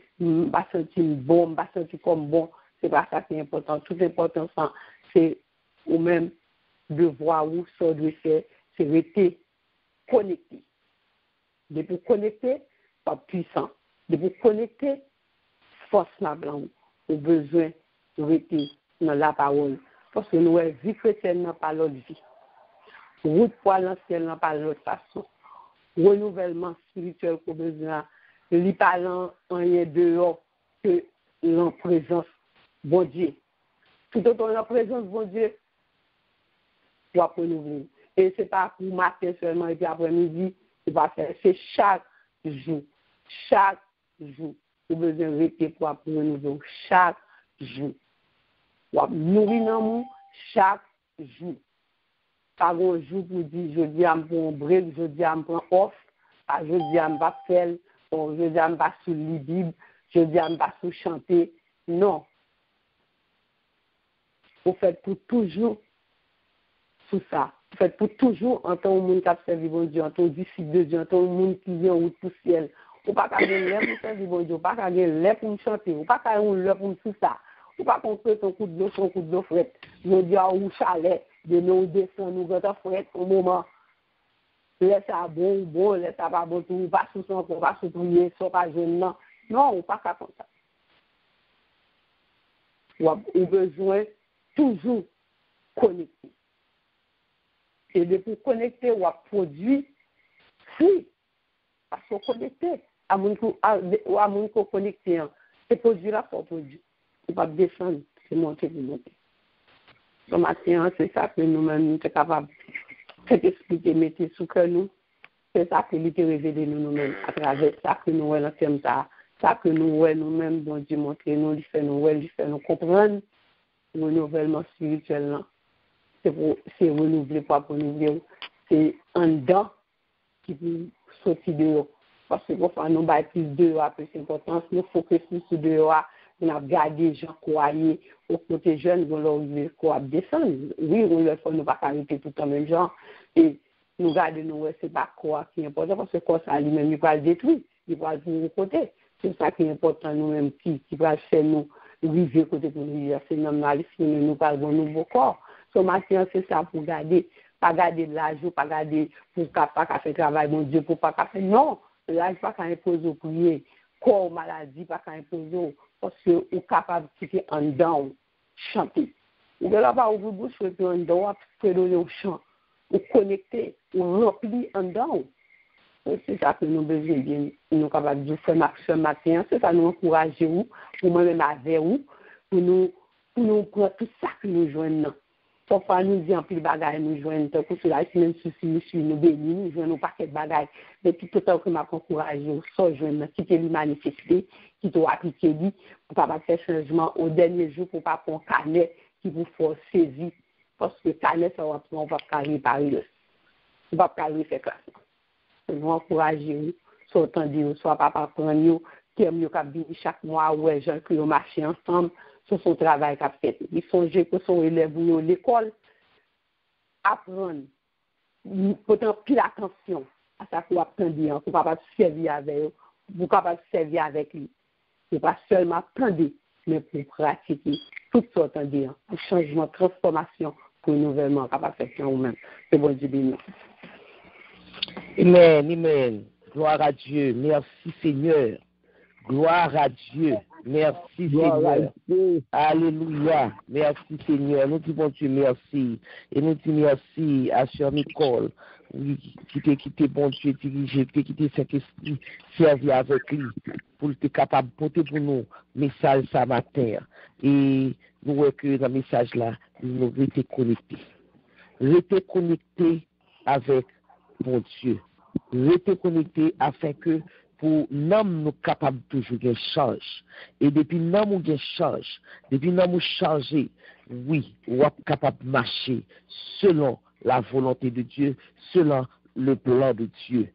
pas sentir bon, pas sentir comme bon, c'est pas ça qui est important. Tout important c'est ou même devoir ou ça doit faire, c'est rester connecté. Depuis connecté, pas puissant. Depuis connecté, force la blanche, au besoin de rester dans la parole. Parce que nous, vie chrétienne n'a pas l'autre vie. Route pour l'ancien n'a pas l'autre façon. Renouvellement spirituel qu'on a besoin. Les parents en y est dehors que l'en présence, bon Dieu. Tout autant la présence, bon Dieu, doit renouveler. Et ce n'est pas pour matin seulement et puis après-midi, c'est chaque jour. Chaque jour. Vous avez besoin de rester pour renouveler. Chaque jour. Vous avez nourrir dans nous chaque jour. Pas un jour pour dire, je dis à me prendre un break, je dis à me prendre off, je dis à me pas faire, je dis à me pas sous le Bible, je dis à me pas sous chanter. Non. Vous faites pour toujours tout ça. Vous faites pour toujours en tant que monde qui a servi bon Dieu, en tant que disciple de Dieu, en tant que monde qui vient au bout du ciel. Vous pas qu'à gagner l'air pour servir bon Dieu, vous pas qu'à gagner l'air pour me chanter, vous pas qu'à gagner l'air pour me tout ça. Vous pas qu'on fait son coup de l'eau frette. Je dis à où chalet. De nous descendre, nous gâtons frette au moment. Laisse ça bon, laisse ça pas bon, tout, pas sous son corps, pas sous prier, soit pas jeune, non. Non, on pas comme ça. Ou besoin toujours connecté. Et depuis connecté, on a produit, si, parce qu'on connecté, à mon connecté, c'est produit là pour produit. On va descendre, c'est monter pour monter. Ce matin, c'est ça que nous-mêmes, nous sommes capables d'expliquer, mettre sous que nous. C'est ça que nous te révélé nous-mêmes à travers ça que nous voyons comme ça que nous voyons nous-mêmes, bon Dieu montrer nous, il fait nous comprendre le renouvellement spirituel. C'est renouveler, pas pour nous, c'est un dedans qui peut sortir dehors. Parce que pour nous bâtir dehors, plus important, nous focuser sur dehors, nous avons gardé les gens croyés, au côté jeune, nous leur quoi descendre. Oui, on leur fait nous pas arrêter tout en même genre. Et nous garder nous, c'est pas quoi qui est important, parce que quoi ça lui-même, il va le détruire, il va le faire de côté. C'est ça qui est important, nous-mêmes, qui va faire nous vivre côté pour nous dire, c'est normal, si nous parlons de nouveau corps. Ce matin, c'est ça pour garder, pas garder de l'argent, pas garder pour pas faire travail, mon Dieu, pour pas faire. Non, l'argent pas imposer au prier, corps maladie, pas imposer, parce que vous êtes capable de quitter en dedans, chanter. Vous ne pouvez pas ouvrir bouche, vous êtes en dedans, vous donner au chant, vous connecter, vous remplir en dedans. C'est ça que nous besoin bien, nous sommes capables de faire ce matin, c'est ça nous encourager, pour moi-même avec vous, pour nous prendre tout ça que nous joignons. Parfois, nous disons plus de bagages, nous joignons, pour cela, si même souci, nous bénis, nous joignons un paquet de bagages, mais tout le temps que m'a encouragé, soit joindre, qui te lui manifester, qui te appliquer, pour ne pas faire changement au dernier jour, pour ne pas prendre un canet qui vous faut saisir, parce que canet, ça va pas réparer, on ne va pas faire classement. Nous encourager, soit entendu, soit papa prendre, qui aime nous chaque mois, ouais, gens qui ont marché ensemble, sur son travail qu'a fait. Ils songent que son élève ou l'école, apprendre, pourtant pile attention à ça qu'on apprend, pour pas servir avec eux, pour pas servir avec lui. C'est pas seulement apprendre, mais pour pratiquer toutes sortes de pour changement, transformation, pour renouvellement capable de faire nous-mêmes. C'est bon Dieu béni.
Amen, amen. Gloire à Dieu. Merci Seigneur. Gloire à Dieu. Merci Seigneur. Alléluia. Merci Seigneur. Nous disons Dieu merci. Et nous disons merci à Sœur Nicole. Qui t'est bon Dieu dirigé, qui t'est Saint-Esprit servi avec lui pour être capable de porter pour nous message ce matin. Et nous voyons que dans le message là, nous restons connectés. Restez connectés avec mon Dieu. Restez connectés afin que pour nous capables toujours de change. Et depuis nous avons change, depuis nous avons changé, oui, on est capable de marcher selon la volonté de Dieu, selon le plan de Dieu.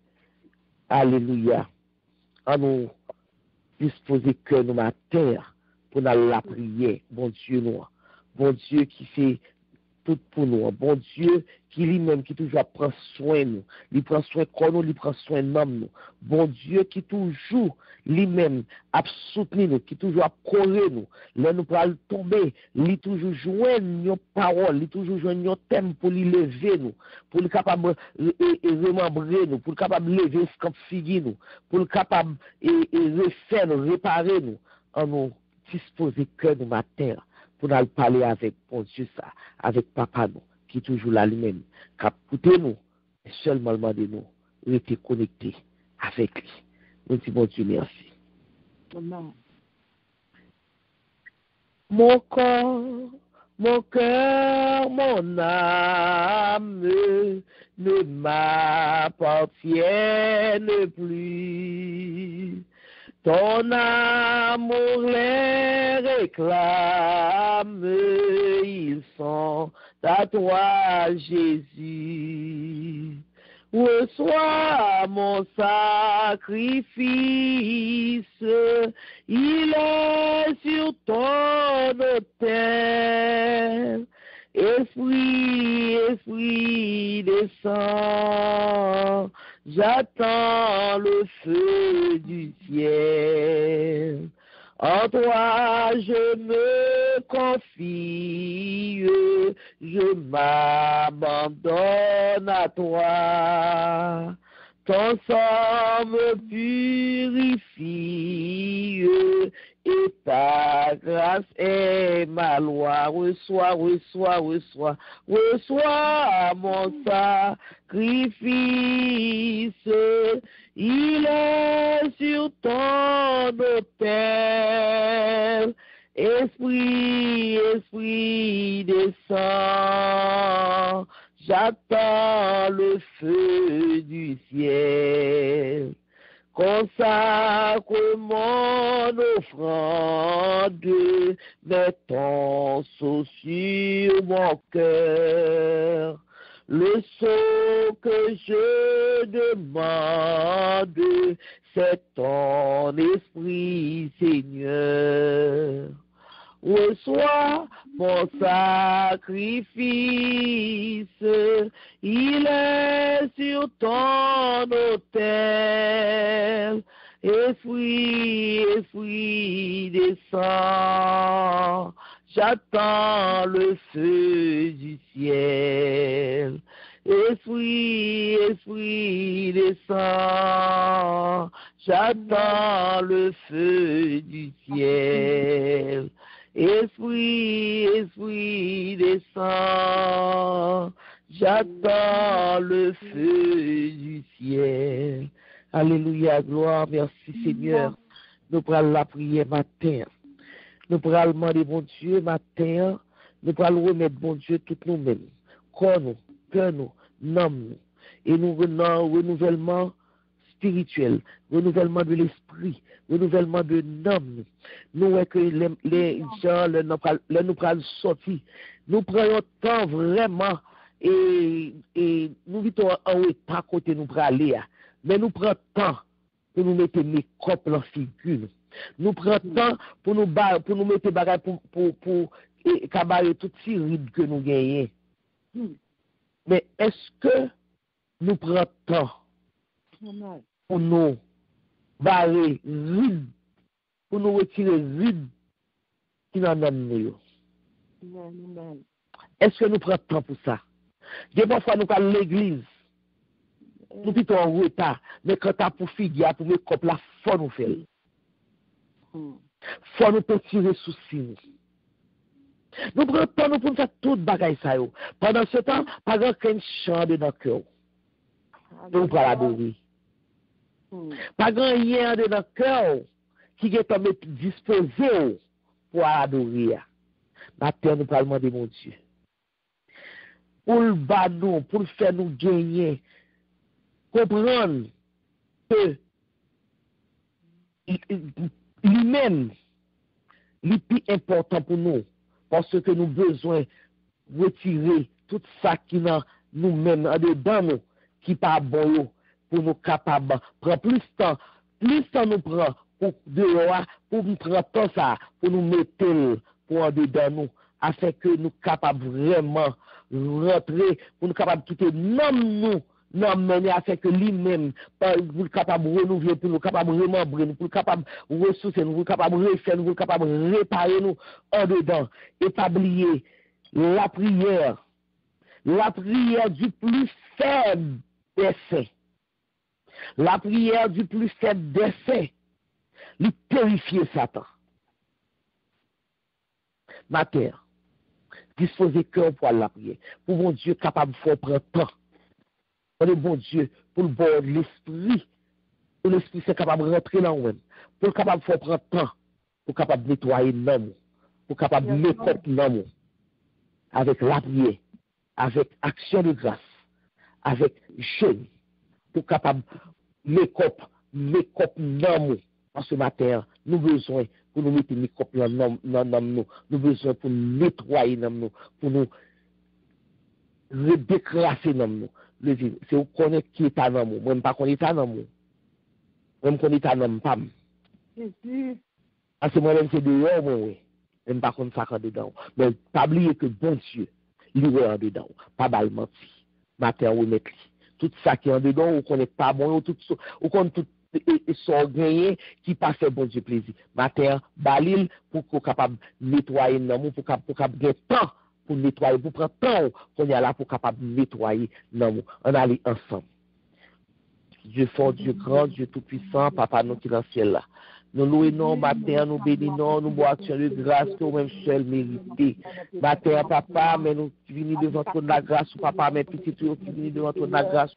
Alléluia. À nous disposer que nous matin pour la prière, bon Dieu nous. Bon Dieu qui fait tout pour nous. Bon Dieu qui lui-même qui toujours prend soin de nous. Il prend soin de nous, il prend soin de nous. Bon Dieu qui toujours lui-même a soutenu nous, qui toujours a corrigé nous. Là nous pourrons tomber, il toujours joindre nos paroles, il toujours joindre nos thèmes pour lui lever nous, pour le capable remembrer nous, pour le capable lever ce qu'on figure nous, pour le capable refaire nous, réparer nous, en nous disposer que nous matin. Pour nous parler avec bon Dieu ça, avec papa nous, qui est toujours là lui-même, qui a écouté nous, et seulement demandé nous, rester connectés avec lui. Nous disons bon Dieu merci.
Amen.
Mon corps, mon cœur, mon âme ne m'appartiennent plus. Ton amour les réclame, ils sont à toi, Jésus. Reçois mon sacrifice, il est sur ton autel. Esprit, descend, j'attends le feu du ciel. En toi je me confie, je m'abandonne à toi. Ton sang me purifie et ta grâce est ma loi. Reçois mon sacrifice. Il est sur ton autel. Esprit, descend. J'attends le feu du ciel. Consacre mon offrande, mets ton sceau sur mon cœur. Le sceau que je demande, c'est ton esprit, Seigneur. Reçois mon sacrifice, il est sur ton autel. Esprit, descend, j'attends le feu du ciel. Esprit, descend, j'attends le feu du ciel. Esprit, descend, j'attends le feu du ciel. Alléluia, gloire, merci Seigneur. Nous prenons la prière matin. Nous prenons demander, bon Dieu, matin. Nous prenons remettre, bon Dieu, tout nous-mêmes. Corps nous, cœur nous, nomme nous. Et nous venons renouvellement spirituel, renouvellement de l'esprit, renouvellement de l'âme. Nous voyons que les gens, nous prenons sortir. Nous prenons temps vraiment et nous vivons en état côté nous prenons aller. Mais nous prenons temps pour nous mettre mes copes en figure. Nous prenons temps pour nous mettre bagages pour cabaret toutes ces rides que nous gagnons. Mais est-ce que nous prenons temps pour nous barrer rides, pour nous retirer rides qui n'en ont? Est-ce que nous prenons temps pour ça? Des fois, nous parlons de l'église. Nous pitons en retard, mais quand tu as pour figuer, pour me couper la foi, nous faire. Faut nous tirer soucis. Nous prenons temps nous pour faire tout le bagage ça. Pendant ce temps, pas grand-chose chant dans le cœur. Nous prenons l'adorer. Pas grand-chose dans le cœur qui est disposé pour adorer. Maintenant, nous parlons de mon Dieu. Pour le bas-nous, pour le faire nous gagner. Comprendre que lui-même, le plus important pour nous, parce que nous avons besoin de retirer tout ça qui nous-mêmes, dedans nous, qui n'est pas bon, pour nous capables, prendre plus de temps nous prend pour nous prendre tout ça, pour nous mettre pour en dedans nous, afin que nous capables vraiment rentrer, pour nous capables de tout nous. Non, mais afin que lui-même, pour capable de renouveler, pour nous capable de remembrer, pour capable de ressourcer, pour capable de refaire, pour capable de réparer nous en dedans. Et pas oublier la prière du plus faible des saints. La prière du plus faible des saints, lui terrifier Satan. Ma terre, disposez cœur pour la prière, pour mon Dieu capable de faire prendre temps. Le bon Dieu, pour le bord de l'esprit, pour l'esprit c'est capable de rentrer dans nous, pour le capable de faire prendre temps, pour capable de nettoyer l'homme, pour capable de mettre l'homme, avec la prière, avec action de grâce, avec jeûne, pour capable de mettre l'homme. En ce matin, nous avons besoin pour nous mettre l'homme dans nous, nous avons besoin pour nous nettoyer l'homme, pour nous redécrasser l'homme. C'est où connaître qui est un homme. Moi, je ne pas connaître un homme. Moi, je connais un homme, pas. Parce que moi-même, c'est dehors, moi, oui. Je ne pas connaître ça dedans. Mais pas oublier que bon Dieu, il est en dedans. Pas mal menti. Matin, on met tout ça qui est en dedans, on ne connaît pas bon, on connaît tout son gagné qui passe bon Dieu plaisir. Matin, balil pour qu'on capable nettoyer l'homme, pour capable gagner temps. Pour nettoyer, pour prendre temps qu'on est là pour capable de nettoyer. Non, on allait ensemble. Dieu fort, Dieu grand, Dieu tout-puissant, Papa nous qui est dans le ciel là. Nous louons matin, nous bénissons, nous bois action de grâce que nous-mêmes seuls mérité. Matin, papa, mais nous venons devant ton la grâce, papa, mais petit tout qui venons devant ton la grâce.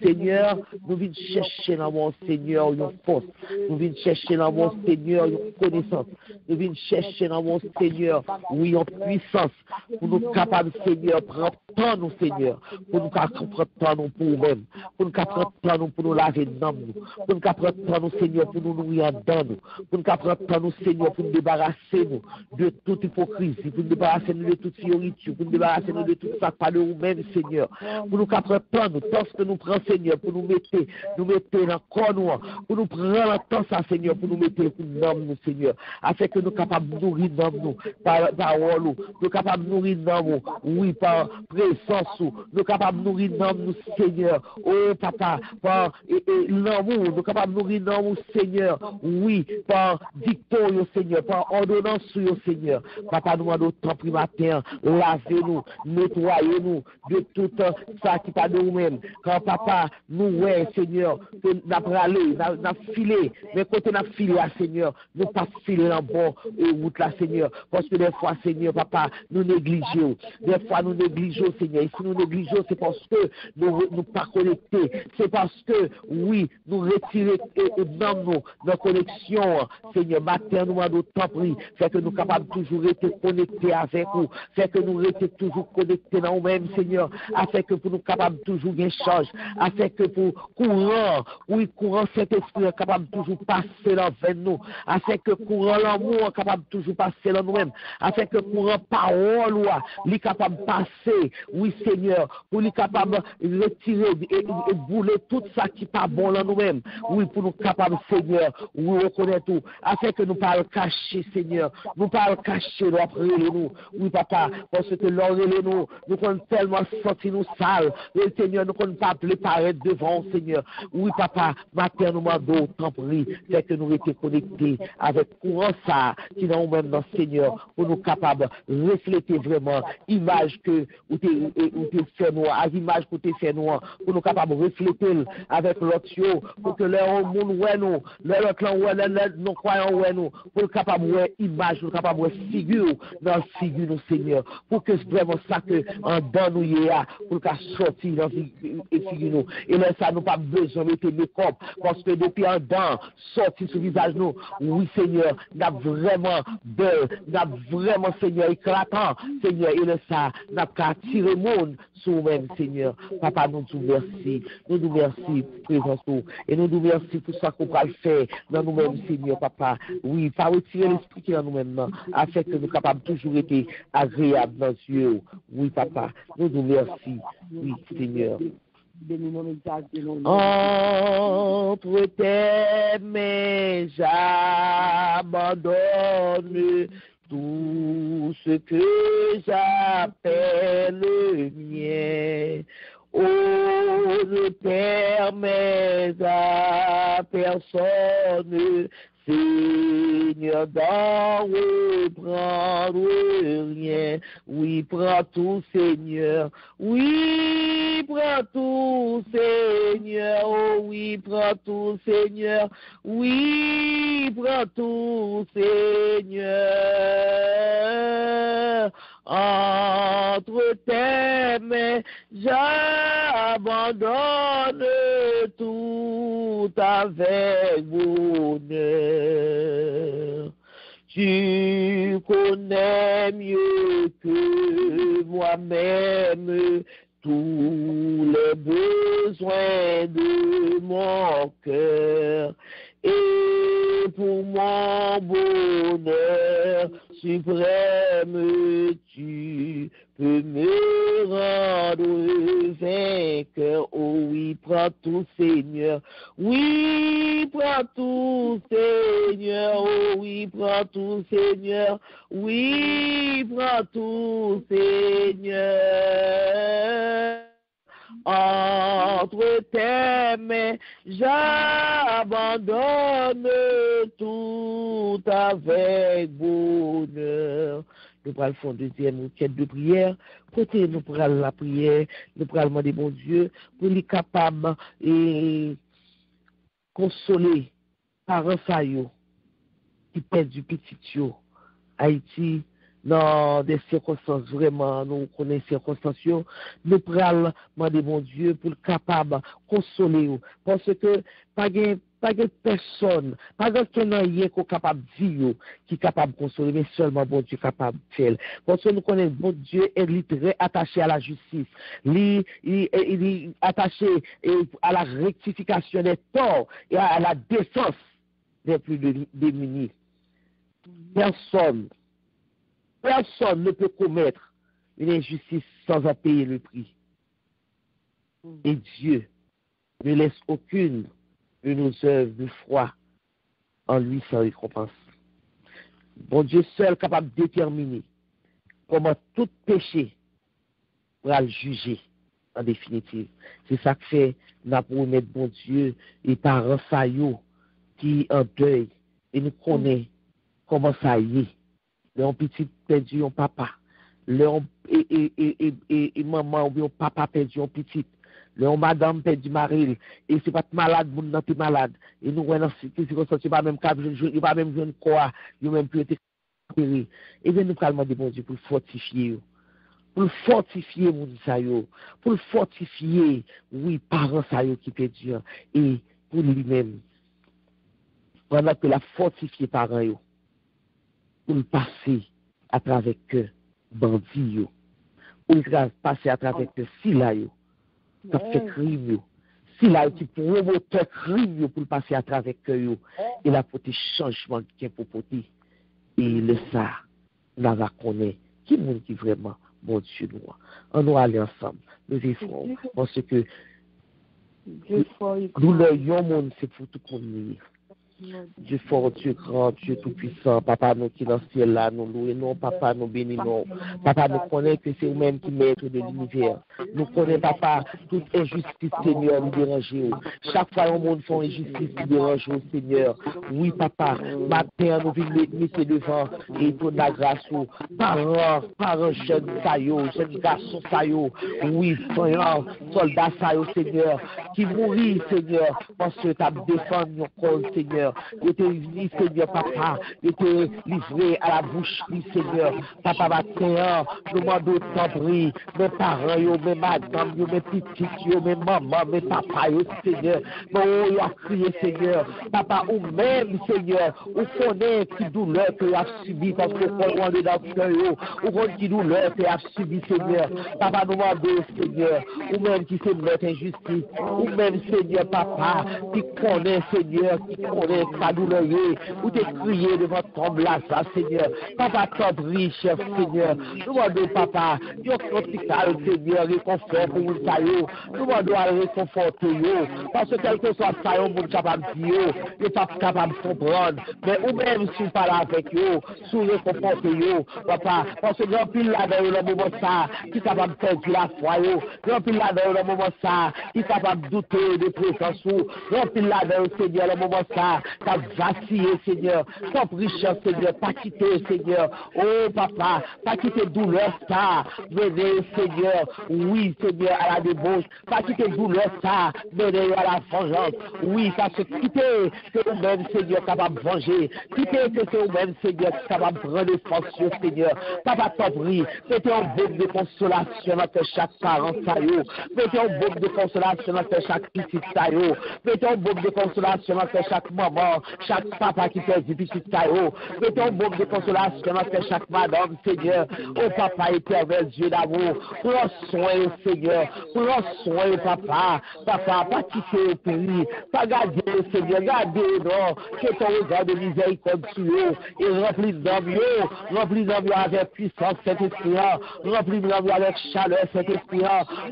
Seigneur, nous venons chercher dans mon Seigneur une force. Nous venons chercher dans mon Seigneur une connaissance. Nous venons chercher dans mon Seigneur, oui, en puissance. Pour nous capables, Seigneur, prendre temps, nous, Seigneur. Pour nous prendre temps, nous, pour nous-mêmes. Pour nous prendre temps, nous, pour nous laver dans nous. Pour nous prendre temps, nous, Seigneur, pour nous nourrir dans nous. Pour nous prendre temps, nous, Seigneur, pour nous débarrasser nous de toute hypocrisie. Pour nous débarrasser nous de toute fioriture. Pour nous débarrasser nous de tout ça, pas de nous-mêmes, Seigneur. Pour nous prendre temps, nous, tant que nous prenons, Seigneur, pour nous mettre dans le corps nous. Pour nous prendre le temps, ça, Seigneur, pour nous mettre dans nous, Seigneur. Afin que nous capables de nourrir dans nous, par parole, nous capables de nourrir dans nous, oui, par présence, nous capables de nourrir dans nous, Seigneur. Oh, papa, par l'amour, nous capables de nourrir dans nous, Seigneur. Oui, par victoire, Seigneur, par ordonnance, Seigneur. Papa, nous demandons temps pris matin, lavez-nous, nettoyez-nous de tout ça qui pas de nous-mêmes. Quand papa, nous, ouais, Seigneur, que nous avons râlé, nous avons filé, mais quand on a filé, Seigneur, nous pas filé dans bon route là, Seigneur. Parce que des fois, Seigneur, papa, nous négligeons. Des fois, nous négligeons, Seigneur. Et si nous négligeons, c'est parce que nous pas connectés. C'est parce que, oui, nous retirons dans nos connexions, Seigneur. Matin, nous avons temps pris. Fait que nous sommes capables de toujours être connectés avec vous. Fait que nous restions toujours connectés dans nous-mêmes, Seigneur. Afin que pour nous capables de toujours échanger. Afin que pour courant cet esprit est capable de toujours passer dans nous. Afin que courant l'amour est capable de toujours passer dans nous-mêmes. Afin que courant parole, il est capable de passer, oui, Seigneur, pour lui capable de retirer et bouler tout ça qui n'est pas bon dans nous-mêmes. Oui, pour nous capables, Seigneur, oui, reconnaître tout. Afin que nous ne pas le cacher, Seigneur. Nous ne pas le cacher, nous après nous. Oui, papa, parce que l'on nous connaissons tellement sortir nous sales. Le Seigneur, nous ne connaissons pas préparer devant, Seigneur. Oui, papa, matin, nous demandons, tant pis, c'est que nous étions connectés avec courant ça, qui dans nous-mêmes, dans Seigneur, pour nous capables de refléter vraiment l'image que vous avez fait nous, à l'image que vous avez fait nous, pour nous capables de refléter avec l'autre, pour que leur monde ouais nous, leur clan ouais nous croyons ouais nous, pour nous capables de voir image, nous capables de voir figure dans la figure nous, Seigneur, pour que vraiment ça que en dans nous y a, pour qu'à sortir dans la figure nous. Et là, ça nous pas besoin de mettre les corps, parce que depuis en dedans, sortir sur le visage nous, oui, Seigneur, n'a vraiment belle, n'a vraiment, Seigneur, éclatant, Seigneur, et là, ça n'a qu'à tirer le monde sur nous-mêmes, Seigneur. Papa, nous nous merci. Nous nous merci pour présence nous. Et nous nous merci pour ça qu'on va le faire dans nous-mêmes, Seigneur, papa. Oui, pas retirer l'esprit qui est dans nous-mêmes, afin que nous capables toujours être agréables dans Dieu. Oui, papa. Nous nous merci. Oui, Seigneur. Entre tes mains, j'abandonne tout ce que j'appelle mien. Oh, ne permets à personne, Seigneur, d'en reprendre rien. Oui, prends tout, Seigneur. Oui, prends tout, Seigneur. Oh, oui, prends tout, Seigneur. Oui, prends tout, Seigneur. Entre tes mains, j'abandonne tout avec bonheur. Tu connais mieux que moi-même tous les besoins de mon cœur. Et pour mon bonheur suprême, tu peux me rendre vainqueur. Oh oui, prends tout, Seigneur. Oui, prends tout, Seigneur. Oh oui, prends tout, Seigneur. Oui, prends tout, Seigneur. Entre tes mains, j'abandonne tout avec bonheur. Nous prenons le fond deuxième requête de prière. Côté nous prenons la prière, nous prenons demander bon Dieu pour les capables et consoler parents faillots qui perd du petit yo. Haïti, dans des circonstances vraiment, nous connaissons ces circonstances, nous prenons demander mon Dieu pour capable de consoler. Parce que pas de personne, pas de quelqu'un qui est capable de dire, qui est capable de consoler, mais seulement bon Dieu capable de faire. Parce que nous connaissons bon Dieu est très attaché à la justice, il est attaché à la rectification des torts et à la défense des plus démunis. Personne ne peut commettre une injustice sans en payer le prix. Et Dieu ne laisse aucune de nos œuvres de foi en lui sans récompense. Bon Dieu seul capable de déterminer comment tout péché pourra le juger en définitive. C'est ça que fait n'a pour mettre bon Dieu et parents faillots qui en deuil et nous connaît comment ça y est. Le petit perdu un papa. Et maman ou bien papa perdu un petit. Le madame perdu mari. Et c'est pas malade, mon nan t'es malade. Et nous, dans ce circonstance, pas même cap, pas même jeune quoi, il même plus été opéré. Et bien nous calmons de bon Dieu pour fortifier. Pour fortifier mon sayo. Pour fortifier, oui, parents sayo qui perdu. Et pour lui-même. Pendant que la fortifier parents yo. Pour le passer à travers que bandit, pour le passer à travers que sila, ça fait crime, sila qui promoteur crime pour le passer à travers que il a porté changement qui est pour porter. Et le ça, on va connaître qui monde qui vraiment bon Dieu nous. On va aller ensemble, nous vivons, parce que nous le monde c'est pour tout connaître. Dieu fort, Dieu grand, Dieu tout-puissant, papa nous qui dans le ciel là, nous louons, papa nous bénissons. Papa nous connaît que c'est vous-même qui maître de l'univers. Nous connaissons, papa, toute injustice, Seigneur, nous dérange. Chaque fois, au monde font injustice, nous dérange, Seigneur. Oui, papa, matin, nous venons mettre devant et pour la grâce, parents jeunes, jeunes garçons, oui, soldats, Seigneur, qui mourit, Seigneur, parce que tu as défendu nos causes, Seigneur. Il était venu, Seigneur, papa. Il était livré à la boucherie, Seigneur. Papa, matin, nous demandons tant pris. Mes parents, mes madames, mes petites, mes mamans, mes papas, Seigneur. Mais il a crié, Seigneur. Papa, ou même, Seigneur, ou connaît qui douleur que tu as subi parce que on est dans le cœur. Ou connaît qui douleur que tu as subi, Seigneur. Papa, nous demandons, Seigneur. Ou même qui se met injustice. Ou même, Seigneur, papa, qui connaît, Seigneur, qui connaît sa douleur, ou t'es crié devant ton là, Seigneur. Papa, t'en prie, chef, Seigneur. Nous demandons, papa, Dieu, hôpital, Seigneur, réconfort pour nous, nous demandons à réconforter, parce que quel que soit ça, on est capable de dire, on n'est pas capable de comprendre, mais ou même si on parle avec eux, si on réconforte, papa, parce que grand pile là-dedans, le moment ça, qui est capable de perdre la foi, grand pile là-dedans, le moment ça, qui est capable de douter de présence, grand pile là-dedans, Seigneur, le moment ça, t'as vacillé, Seigneur, sans richesse, Seigneur, pas quitter, Seigneur, oh papa, pas quitter douleur, ça, venez, Seigneur, oui, Seigneur, à la débauche, pas quitter douleur, ça, venez à la vengeance, oui, parce que quitter, c'est vous-même, Seigneur, capable de venger, quitter, c'est vous-même, Seigneur, capable de prendre force, Seigneur, papa, t'en prie, mettez un baume de consolation entre chaque parent, ça y est, mettez un baume de consolation entre chaque petite, ça y est, mettez un baume de consolation entre chaque maman, chaque papa qui fait du petit taillot, mettez un baume de consolation entre chaque madame, Seigneur, oh papa éternel, Dieu d'amour, prends soin, Seigneur, prends soin, papa, pas quitter le pays, pas garder, Seigneur, gardez, non, que ton regard de miséricorde sur eux, et remplis d'homme, avec puissance, cet esprit, remplis d'homme avec chaleur, cet esprit,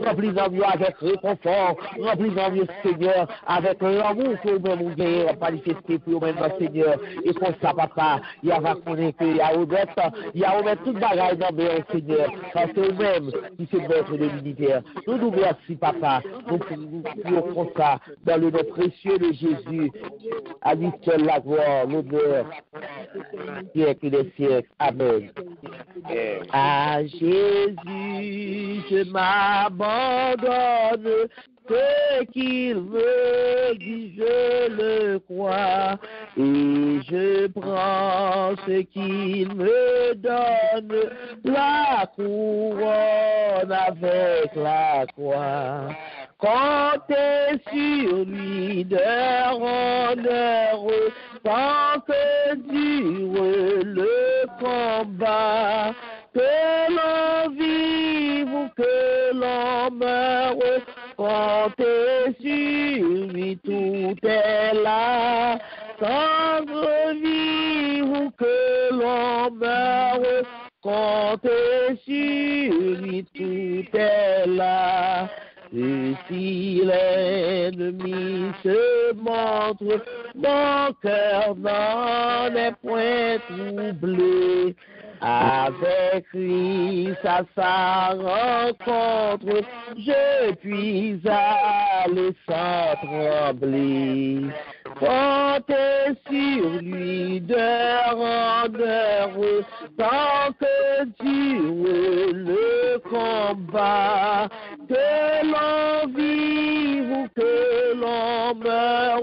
remplis d'homme avec réconfort, remplis d'homme, Seigneur, avec l'amour que vous-même gagnez, manifester pour vous-même, Seigneur, et pour ça, papa, il y a connaître qu'il y a remettre toute bagaille dans le Seigneur, parce que vous-même, qui se maître de l'univers. Nous nous merci, papa, nous prions pour ça, dans le nom précieux de Jésus, à lui seul la gloire, l'honneur, siècle des siècles. Amen. À Jésus, je m'abandonne, Ce qu'il me dit, je le crois, et je prends ce qu'il me donne, la couronne avec la croix. Comptez sur lui d'heure en heure, tant que dure le combat, que l'on vive ou que l'on meure, comptez sur lui, tout est là. Tant que vive ou que l'on meure, comptez sur lui, tout est là. Et si l'ennemi se montre, mon cœur n'en est point troublé. Avec Christ à sa rencontre, je puis aller sans trembler. Comptez sur lui d'heure en heure, tant que dure le combat, que l'on vive ou que l'on meure,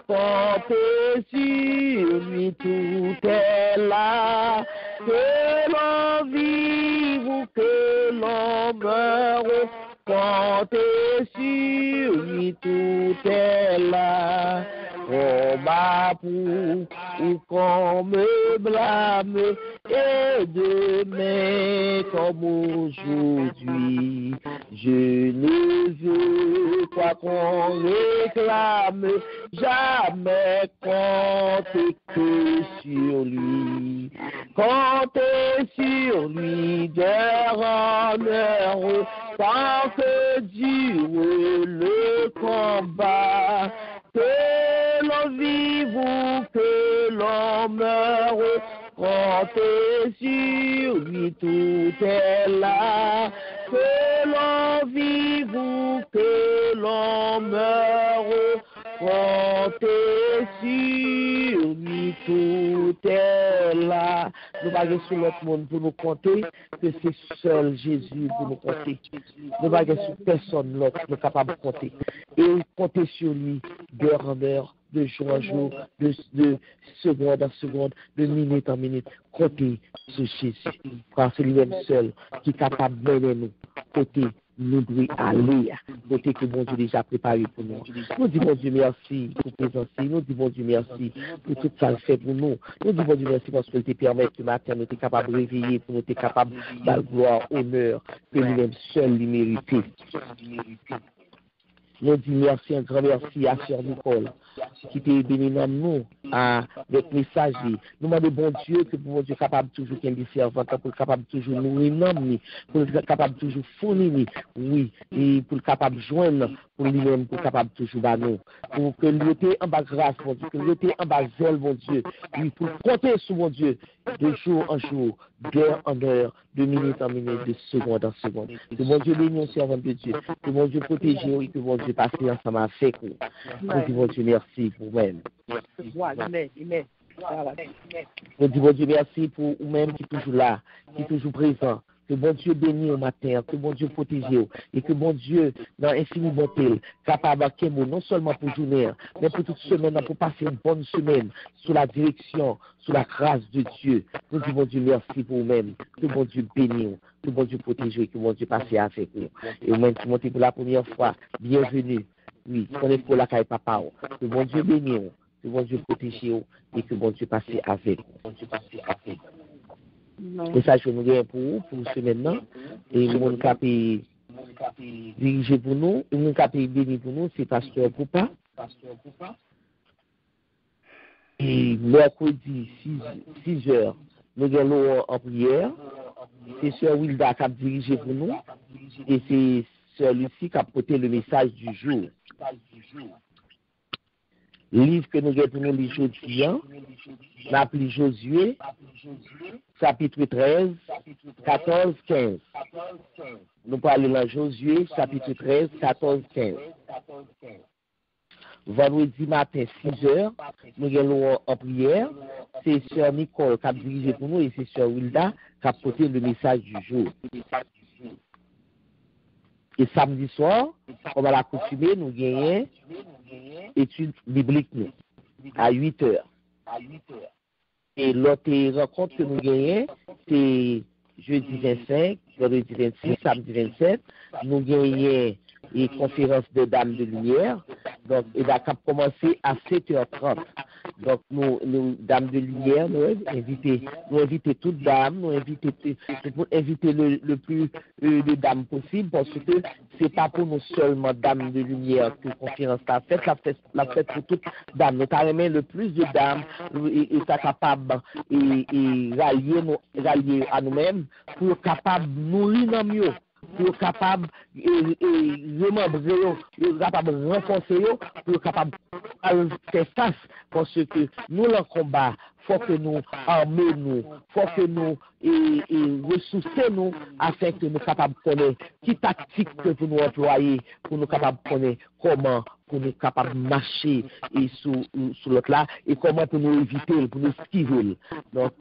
comptez sur lui, tout est là. Que l'on vive ou que l'on meure, comptez sur lui, tout est là. On m'approuve ou qu'on me blâme, et demain comme aujourd'hui, je ne veux pas qu'on réclame, jamais compter que sur lui. Comptez sur lui d'heure en heure, tant que dure le combat. Que l'on vive ou que l'on meure, comptez sur lui, tout est là. Que l'on vive ou que l'on meure, comptez sur lui, tout est là. Nous baguons sur l'autre monde pour nous compter que c'est seul Jésus pour nous compter. Nous baguons sur personne l'autre nous capable de compter. Et compter sur lui d'heure en heure, de jour en jour, de seconde en seconde, de minute en minute. Compter sur Jésus. Car c'est lui-même seul qui est capable de mener nous. Côté nous devons aller, côté que bon Dieu déjà préparé pour nous. Nous disons Dieu merci pour présence, nous disons Dieu merci pour tout ça fait pour nous. Nous disons Dieu merci parce qu'il te permet que matin nous sommes capables de réveiller, pour nous être capables de la gloire, honneur, que lui-même seul lui mérite. Nous disons merci, un grand merci à Sœur Nicole, qui t'a béni dans nous, avec messager. Nous demandons bon Dieu que pour Dieu capable toujours qu'il y servant, pour capable toujours nourrir nous, pour être capable toujours fournir, oui, et pour capable joindre pour lui-même, pour capable toujours nous, pour que nous étions en bas grâce, mon Dieu, que nous étions en bas zèle, mon Dieu, oui, pour compter sur mon Dieu, de jour en jour, d'heure en heure, de minute en minute, de seconde en seconde. Que mon Dieu bénisse servant de Dieu, que mon Dieu protège et que mon Dieu passe ensemble avec nous. Nous disons Dieu merci pour vous-même. Nous disons Dieu merci pour vous-même qui est toujours là, qui est toujours présent. Que bon Dieu bénisse au matin, que bon Dieu protège, et que bon Dieu, dans l'infini bonté, capable de non seulement pour journée, mais pour toute semaine, pour passer une bonne semaine sous la direction, sous la grâce de Dieu. Nous disons Dieu merci pour vous-même, que bon Dieu bénisse, que bon Dieu protège, que bon Dieu passe avec nous. Et vous-même qui montez pour la première fois, bienvenue. Oui, on est pour la caille papa, que bon Dieu bénisse, que bon Dieu protège, et que bon Dieu passe avec nous. Et ça, je nous gagne pour ce maintenant. Et mon cap est dirigé pour nous. Et mon cap est béni pour nous, c'est Pasteur Poupa. Et mercredi, 6 heures, nous allons en prière. C'est Sœur Wilda qui a dirigé pour nous. Et c'est Sœur Lucie qui a porté le message du jour. Le livre que nous avons pour nous lire aujourd'hui, l'appli Josué, chapitre 13, 14, 15. Nous parlons dans Josué, chapitre 13, 14, 15. Vendredi matin, 6 heures, nous allons en prière. C'est Sœur Nicole qui a dirigé pour nous et c'est Sœur Wilda qui a porté le message du jour. Et samedi soir, comme à l'accoutumée, nous gagnons études bibliques nous, à 8 heures. Et l'autre rencontre que nous gagnons, c'est jeudi 25, vendredi 26, samedi 27. Nous gagnons une conférence de Dames de Lumière. Donc, il a commencé à 7h30. Donc, nous Dames de Lumière, nous invitons toutes dames, nous invitons le plus de dames possible, parce que c'est pas pour nous seulement Dames de Lumière que la conférence a fait, la fête pour toutes dames. Nous avons le plus de dames et ça capable et rallier à nous-mêmes pour capable nourrir nos mieux. Pour capable capable renforcer pour capable faire face parce que nous le combat faut que nous armer nous faut que nous ressourcer nous afin que nous capables connaître qui tactique que pour nous employer pour nous capables connaître comment pour nous capables marcher et sous l'autre là et comment pour nous éviter pour nous esquiver. Donc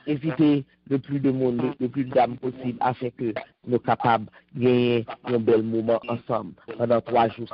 éviter le plus de monde, le plus de dames possible afin que nous capables de gagner un bel moment ensemble pendant 3 jours.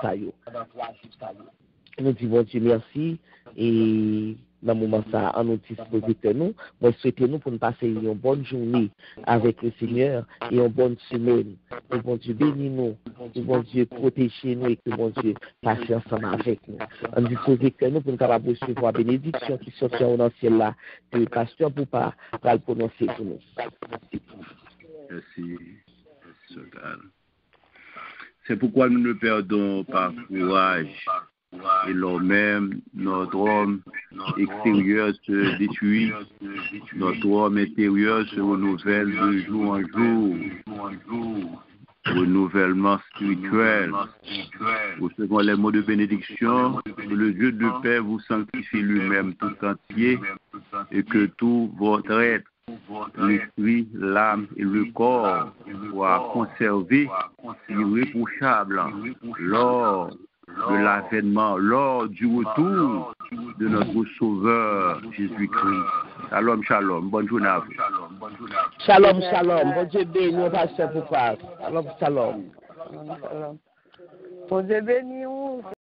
Nous disons Dieu merci et dans le moment ça, en nous disposition nous, moi souhaitons nous pour nous passer une bonne journée avec le Seigneur et une bonne semaine. Que bon Dieu bénisse nous, que bon Dieu protège nous et que bon Dieu passe ensemble avec nous. En disposition nous pour nous capables de recevoir la bénédiction qui sortit dans le ciel là, que le pasteur pour pas le prononcer pour nous.
Merci. C'est pourquoi nous ne perdons pas courage. Et lors même, notre homme extérieur se détruit, notre homme intérieur se renouvelle de jour en jour. Renouvellement spirituel. Au second les mots de bénédiction, le Dieu de paix vous sanctifie lui-même tout entier et que tout votre être, l'esprit, l'âme et le corps soient conservés irréprochables lors de l'avènement, lors du retour de notre Sauveur Jésus-Christ. Shalom, shalom. Bonne journée à vous.
Shalom, shalom. Bon Dieu béni, pasteur pour quoi. Shalom, shalom.
Bon Dieu béni.